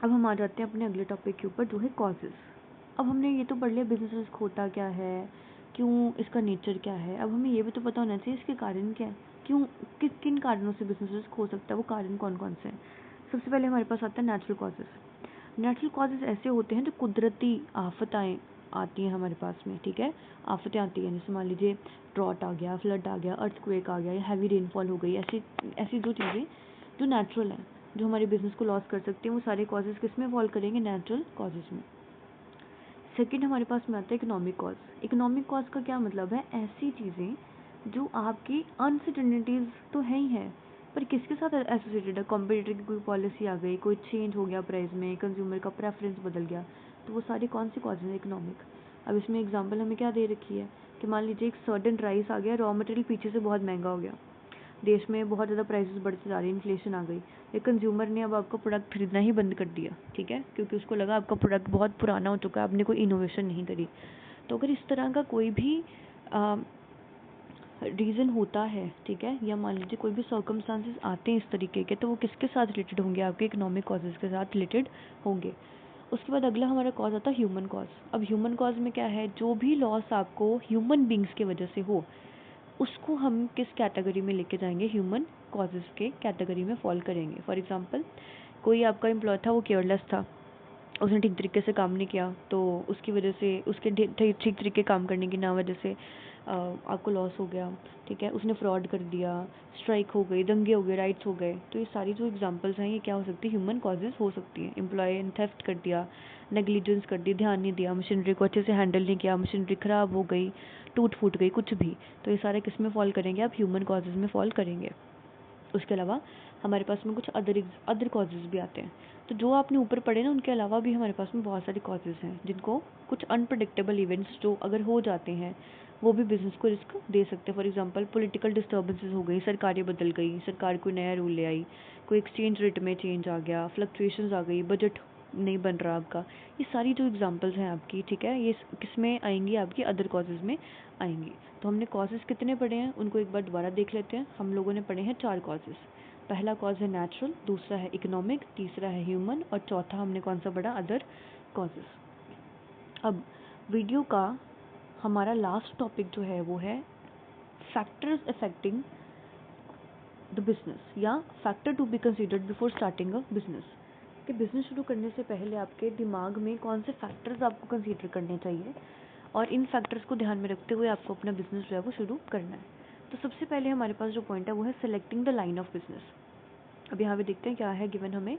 अब हम आ जाते हैं अपने अगले टॉपिक के ऊपर जो है कॉजेज़। अब हमने ये तो पढ़ लिया बिजनेस रिस्क होता क्या है, क्यों, इसका नेचर क्या है। अब हमें ये भी तो पता होना चाहिए इसके कारण क्या है, क्यों, किन कारणों से बिजनेस रिस्क हो सकता है, वो कारण कौन कौन से हैं। सबसे पहले हमारे पास आता है नेचुरल कॉजेज़। नेचुरल कॉजेज़ ऐसे होते हैं जो कुदरती आफतें आती हैं हमारे पास में, ठीक है। आफतें आती हैं जैसे मान लीजिए ड्रॉट आ गया, फ्लड आ गया, अर्थक्वेक आ गया, या हैवी रेनफॉल हो गई। ऐसी ऐसी जो चीज़ें जो नेचुरल हैं, जो हमारे बिजनेस को लॉस कर सकते हैं, वो सारे कॉजेज़ किस में फॉल करेंगे, नेचुरल कॉजेज़ में। सेकंड हमारे पास में आता है इकोनॉमिक कॉज। इकोनॉमिक कॉज का क्या मतलब है, ऐसी चीज़ें जो आपकी अनसर्टेनिटीज़ तो है ही है पर किसके साथ एसोसिएटेड है। कॉम्पिटिटर की कोई पॉलिसी आ गई, कोई चेंज हो गया प्राइस में, कंज्यूमर का प्रेफरेंस बदल गया, तो वो सारी कौन सी कॉजेज हैं, इकोनॉमिक। अब इसमें एग्जांपल हमें क्या दे रखी है कि मान लीजिए एक सर्टेन राइस आ गया, रॉ मटेरियल पीछे से बहुत महंगा हो गया, देश में बहुत ज़्यादा प्राइसेस बढ़ते जा रही है, इन्फ्लेशन आ गई, ये कंज्यूमर ने अब आपका प्रोडक्ट खरीदना ही बंद कर दिया, ठीक है, क्योंकि उसको लगा आपका प्रोडक्ट बहुत पुराना हो चुका है, आपने कोई इनोवेशन नहीं करी। तो अगर इस तरह का कोई भी रीज़न होता है, ठीक है, या मान लीजिए कोई भी सर्कमस्टांसेस आते हैं इस तरीके के, तो वो किसके साथ रिलेटेड होंगे, आपके इकोनॉमिक कॉजेज़ के साथ रिलेटेड होंगे। उसके बाद अगला हमारा कॉज आता है ह्यूमन कॉज। अब ह्यूमन कॉज में क्या है, जो भी लॉस आपको ह्यूमन बींग्स की वजह से हो उसको हम किस कैटेगरी में लेके जाएंगे, ह्यूमन कॉजेज़ के कैटेगरी में फॉल करेंगे। फॉर एग्जांपल कोई आपका एम्प्लॉय था, वो केयरलेस था, उसने ठीक तरीके से काम नहीं किया, तो उसकी वजह से उसके ठीक तरीके काम करने की ना वजह से आपको लॉस हो गया, ठीक है। उसने फ्रॉड कर दिया, स्ट्राइक हो गई, दंगे हो गए, राइट्स हो गए, तो ये सारी जो एग्जांपल्स हैं ये क्या हो सकती है, ह्यूमन कॉजेज़ हो सकती हैं। एम्प्लॉय ने थेफ्ट कर दिया, नेग्लिजेंस कर दी, ध्यान नहीं दिया, मशीनरी को अच्छे से हैंडल नहीं किया, मशीनरी ख़राब हो गई, टूट फूट गई, कुछ भी, तो ये सारे किस में फॉल करेंगे, आप ह्यूमन कॉजेज़ में फॉल करेंगे। उसके अलावा हमारे पास में कुछ अदर कॉजेज़ भी आते हैं। तो जो आपने ऊपर पढ़े ना उनके अलावा भी हमारे पास में बहुत सारे कॉजेज़ हैं जिनको कुछ अनप्रडिक्टेबल इवेंट्स जो अगर हो जाते हैं वो भी बिज़नेस को रिस्क दे सकते हैं। फॉर एग्जांपल पॉलिटिकल डिस्टर्बेंसेस हो गई, सरकारें बदल गई, सरकार कोई नया रूल ले आई, कोई एक्सचेंज रेट में चेंज आ गया, फ्लक्चुएशंस आ गई, बजट नहीं बन रहा आपका, ये सारी जो एग्जांपल्स हैं आपकी, ठीक है, ये किस में आएंगी, आपकी अदर कॉजेज़ में आएंगी। तो हमने कॉजेज़ कितने पढ़े हैं उनको एक बार दोबारा देख लेते हैं। हम लोगों ने पढ़े हैं 4 कॉजेज़। पहला कॉज है नेचुरल, दूसरा है इकोनॉमिक, तीसरा है ह्यूमन, और चौथा हमने कौन सा पढ़ा, अदर कॉजेज़। अब वीडियो का हमारा लास्ट टॉपिक जो है वो है फैक्टर्स अफेक्टिंग द बिजनेस, या factor to be considered before starting a business. कि बिजनेस शुरू करने से पहले आपके दिमाग में कौन से फैक्टर्स आपको कंसीडर करने चाहिए और इन फैक्टर्स को ध्यान में रखते हुए आपको अपना बिजनेस जो है वो शुरू करना है। तो सबसे पहले हमारे पास जो पॉइंट है वो है selecting the line of business. अब यहाँ पे देखते हैं क्या है गिवन हमें,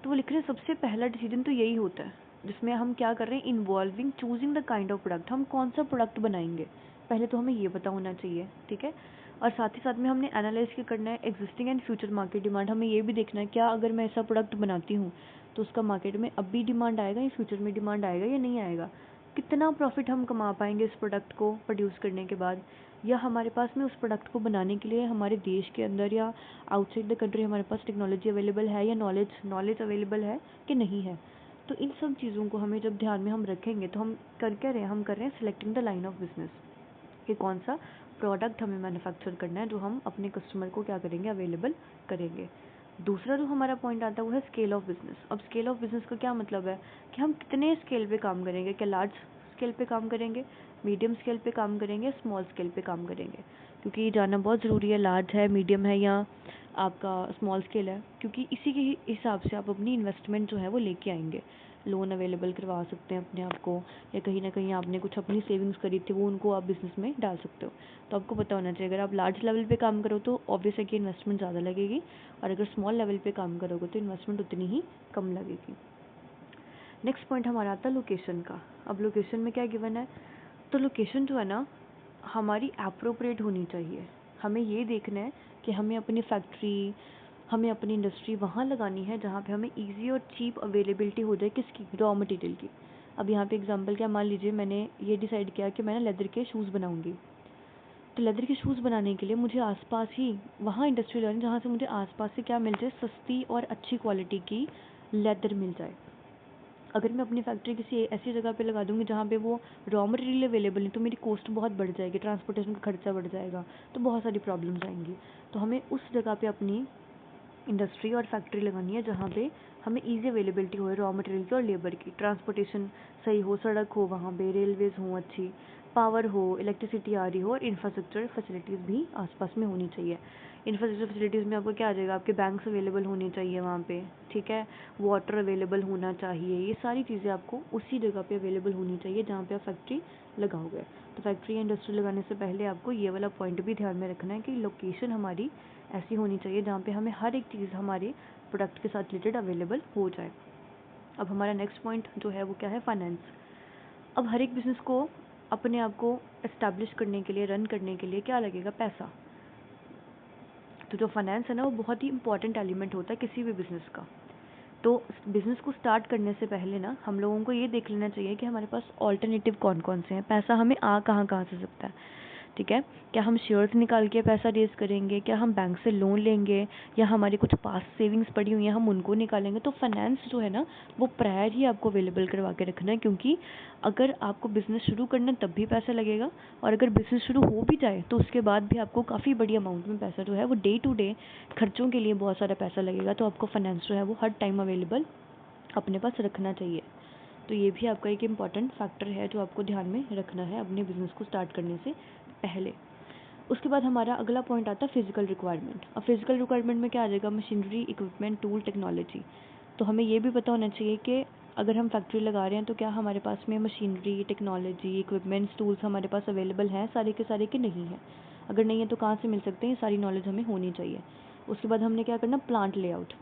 तो वो लिख रहे हैं सबसे पहला डिसीजन तो यही होता है जिसमें हम क्या कर रहे हैं, involving choosing the kind of product, हम कौन सा प्रोडक्ट बनाएंगे पहले तो हमें ये पता होना चाहिए, ठीक है। और साथ ही साथ में हमने एनालाइज क्या करना है, existing and future market demand, हमें ये भी देखना है क्या अगर मैं ऐसा प्रोडक्ट बनाती हूँ तो उसका मार्केट में अब भी डिमांड आएगा या फ्यूचर में डिमांड आएगा या नहीं आएगा। कितना प्रॉफिट हम कमा पाएंगे इस प्रोडक्ट को प्रोड्यूस करने के बाद, या हमारे पास में उस प्रोडक्ट को बनाने के लिए हमारे देश के अंदर या आउटसाइड द कंट्री हमारे पास टेक्नोलॉजी अवेलेबल है या नॉलेज अवेलेबल है कि नहीं है। तो इन सब चीज़ों को हमें जब ध्यान में हम रखेंगे तो हम कर क्या रहे हैं, हम कर रहे हैं selecting the line of business कि कौन सा प्रोडक्ट हमें मैन्युफैक्चर करना है जो हम अपने कस्टमर को क्या करेंगे, अवेलेबल करेंगे। दूसरा जो हमारा पॉइंट आता है वो है स्केल ऑफ बिजनेस। अब स्केल ऑफ बिजनेस का क्या मतलब है कि हम कितने स्केल पे काम करेंगे, क्या लार्ज स्केल पे काम करेंगे, मीडियम स्केल पे काम करेंगे, स्मॉल स्केल पे काम करेंगे, क्योंकि ये जानना बहुत ज़रूरी है लार्ज है, मीडियम है या आपका स्मॉल स्केल है, क्योंकि इसी के हिसाब से आप अपनी इन्वेस्टमेंट जो है वो लेके आएंगे। लोन अवेलेबल करवा सकते हैं अपने आप को, या कहीं ना कहीं आपने कुछ अपनी सेविंग्स करी थी वो उनको आप बिज़नेस में डाल सकते हो। तो आपको पता होना चाहिए, अगर आप लार्ज लेवल पे काम करो तो ऑब्वियस है कि इन्वेस्टमेंट ज़्यादा लगेगी, और अगर स्मॉल लेवल पे काम करोगे तो इन्वेस्टमेंट उतनी ही कम लगेगी। नेक्स्ट पॉइंट हमारा आता है लोकेशन का। अब लोकेशन में क्या गिवन है, तो लोकेशन जो है ना हमारी एप्रोप्रिएट होनी चाहिए। हमें ये देखना है कि हमें अपनी फैक्ट्री, हमें अपनी इंडस्ट्री वहाँ लगानी है जहाँ पे हमें इजी और चीप अवेलेबिलिटी हो जाए किसकी, रॉ मटेरियल की। अब यहाँ पे एग्जांपल क्या, मान लीजिए मैंने ये डिसाइड किया कि मैं लेदर के शूज़ बनाऊंगी, तो लेदर के शूज़ बनाने के लिए मुझे आसपास ही वहाँ इंडस्ट्री लगानी जहाँ से मुझे आसपास से क्या मिल जाए, सस्ती और अच्छी क्वालिटी की लेदर मिल जाए। अगर मैं अपनी फैक्ट्री किसी ऐसी जगह पे लगा दूंगी जहाँ पे वो रॉ मटेरियल अवेलेबल नहीं, तो मेरी कॉस्ट बहुत बढ़ जाएगी, ट्रांसपोर्टेशन का खर्चा बढ़ जाएगा, तो बहुत सारी प्रॉब्लम्स आएंगी। तो हमें उस जगह पे अपनी इंडस्ट्री और फैक्ट्री लगानी है जहाँ पे हमें ईजी अवेलेबिलिटी हो रॉ मटेरियल की और लेबर की, ट्रांसपोर्टेशन सही हो, सड़क हो वहाँ पे, रेलवेज़ हों अच्छी, पावर हो, इलेक्ट्रिसिटी आ रही हो, और इंफ्रास्ट्रक्चर फैसिलिटीज़ भी आसपास में होनी चाहिए। इंफ्रास्ट्रक्चर फैसिलिटीज़ में आपको क्या आ जाएगा, आपके बैंक्स अवेलेबल होनी चाहिए वहाँ पे, ठीक है, वाटर अवेलेबल होना चाहिए, ये सारी चीज़ें आपको उसी जगह पे अवेलेबल होनी चाहिए जहाँ पे आप फैक्ट्री लगाओगे। तो फैक्ट्री या इंडस्ट्री लगाने से पहले आपको ये वाला पॉइंट भी ध्यान में रखना है कि लोकेशन हमारी ऐसी होनी चाहिए जहाँ पे हमें हर एक चीज़ हमारे प्रोडक्ट के साथ रिलेटेड अवेलेबल हो जाए। अब हमारा नेक्स्ट पॉइंट जो है वो क्या है, फाइनेंस। अब हर एक बिज़नेस को अपने आप को एस्टैब्लिश करने के लिए, रन करने के लिए क्या लगेगा, पैसा। तो जो फाइनेंस है ना वो बहुत ही इंपॉर्टेंट एलिमेंट होता है किसी भी बिज़नेस का। तो बिज़नेस को स्टार्ट करने से पहले ना हम लोगों को ये देख लेना चाहिए कि हमारे पास ऑल्टरनेटिव कौन कौन से हैं, पैसा हमें कहाँ कहाँ से सकता है, ठीक है। क्या हम शेयर्स निकाल के पैसा रेज करेंगे, क्या हम बैंक से लोन लेंगे, या हमारी कुछ पास सेविंग्स पड़ी हुई हैं हम उनको निकालेंगे। तो फाइनेंस जो है ना वो प्रायर ही आपको अवेलेबल करवा के रखना है, क्योंकि अगर आपको बिज़नेस शुरू करना है तब भी पैसा लगेगा, और अगर बिज़नेस शुरू हो भी जाए तो उसके बाद भी आपको काफ़ी बड़ी अमाउंट में पैसा जो है वो डे टू डे खर्चों के लिए बहुत सारा पैसा लगेगा। तो आपको फाइनेंस जो है वो हर टाइम अवेलेबल अपने पास रखना चाहिए। तो ये भी आपका एक इम्पॉर्टेंट फैक्टर है जो आपको ध्यान में रखना है अपने बिज़नेस को स्टार्ट करने से पहले। उसके बाद हमारा अगला पॉइंट आता है फिजिकल रिक्वायरमेंट। अब फिजिकल रिक्वायरमेंट में क्या आ जाएगा, मशीनरी, इक्विपमेंट, टूल, टेक्नोलॉजी। तो हमें ये भी पता होना चाहिए कि अगर हम फैक्ट्री लगा रहे हैं तो क्या हमारे पास में मशीनरी, टेक्नोलॉजी, इक्विपमेंट्स, टूल्स हमारे पास अवेलेबल हैं सारे के सारे कि नहीं है। अगर नहीं है तो कहाँ से मिल सकते हैं, ये सारी नॉलेज हमें होनी चाहिए। उसके बाद हमने क्या करना, प्लांट लेआउट।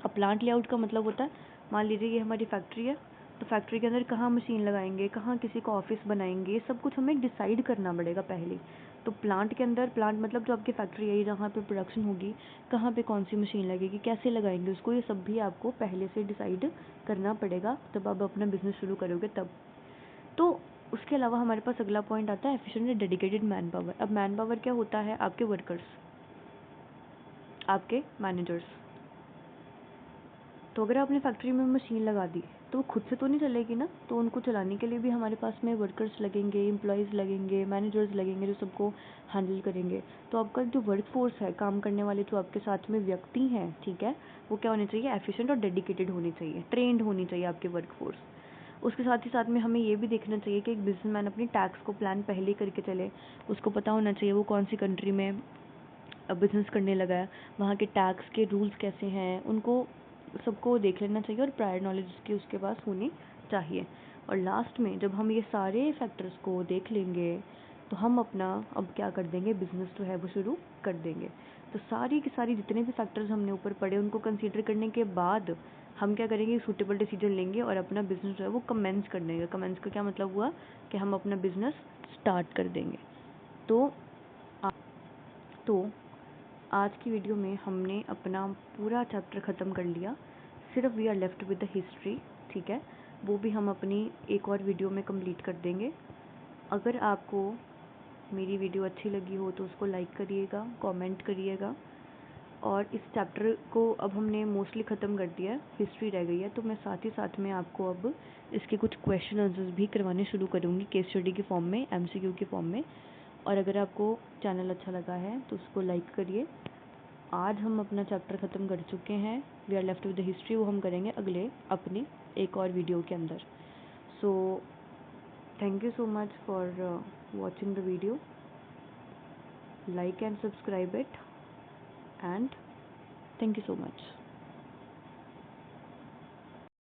अब प्लांट लेआउट का मतलब होता है, मान लीजिए ये हमारी फैक्ट्री है, तो फैक्ट्री के अंदर कहाँ मशीन लगाएंगे, कहाँ किसी का ऑफिस बनाएंगे, ये सब कुछ हमें डिसाइड करना पड़ेगा पहले। तो प्लांट के अंदर, प्लांट मतलब जो आपकी फैक्ट्री है जहाँ पे प्रोडक्शन होगी, कहाँ पे कौन सी मशीन लगेगी, कैसे लगाएंगे उसको, ये सब भी आपको पहले से डिसाइड करना पड़ेगा जब आप अपना बिजनेस शुरू करोगे तब। तो उसके अलावा हमारे पास अगला पॉइंट आता है efficient and dedicated man power. अब मैन पावर क्या होता है, आपके वर्कर्स, आपके मैनेजर्स। तो अगर आपने फैक्ट्री में मशीन लगा दी तो वो खुद से तो नहीं चलेगी ना, तो उनको चलाने के लिए भी हमारे पास में वर्कर्स लगेंगे, एम्प्लॉयज़ लगेंगे, मैनेजर्स लगेंगे जो सबको हैंडल करेंगे। तो आपका जो वर्क फोर्स है, काम करने वाले जो आपके साथ में व्यक्ति हैं, ठीक है, वो क्या होने चाहिए, एफिशिएंट और डेडिकेटेड होनी चाहिए, ट्रेंड होनी चाहिए आपकी वर्क फोर्स। उसके साथ ही साथ में हमें ये भी देखना चाहिए कि एक बिजनेसमैन अपनी टैक्स को प्लान पहले ही करके चले। उसको पता होना चाहिए वो कौन सी कंट्री में बिज़नेस करने लगा है, वहाँ के टैक्स के रूल्स कैसे हैं, उनको सबको देख लेना चाहिए, और प्रायर नॉलेज की उसके पास होनी चाहिए। और लास्ट में जब हम ये सारे फैक्टर्स को देख लेंगे तो हम अपना अब क्या कर देंगे, बिज़नेस जो है वो शुरू कर देंगे। तो सारी की सारी जितने भी फैक्टर्स हमने ऊपर पढ़े उनको कंसीडर करने के बाद हम क्या करेंगे, सूटेबल डिसीजन लेंगे और अपना बिज़नेस जो है वो कमेंस कर देंगे। कमेंस का क्या मतलब हुआ कि हम अपना बिज़नेस स्टार्ट कर देंगे। तो तो आज की वीडियो में हमने अपना पूरा चैप्टर ख़त्म कर लिया, सिर्फ we are left with the history, ठीक है। वो भी हम अपनी एक और वीडियो में कंप्लीट कर देंगे। अगर आपको मेरी वीडियो अच्छी लगी हो तो उसको लाइक करिएगा, कमेंट करिएगा। और इस चैप्टर को अब हमने मोस्टली ख़त्म कर दिया है, हिस्ट्री रह गई है, तो मैं साथ ही साथ में आपको अब इसके कुछ क्वेश्चन आंसर्स भी करवाने शुरू करूँगी केस स्टडी के फॉर्म में, MCQ के फॉर्म में। और अगर आपको चैनल अच्छा लगा है तो उसको लाइक करिए। आज हम अपना चैप्टर ख़त्म कर चुके हैं, we are left with the history. वो हम करेंगे अगले अपनी एक और वीडियो के अंदर। So thank you so much for watching the video, like and subscribe it, and thank you so much.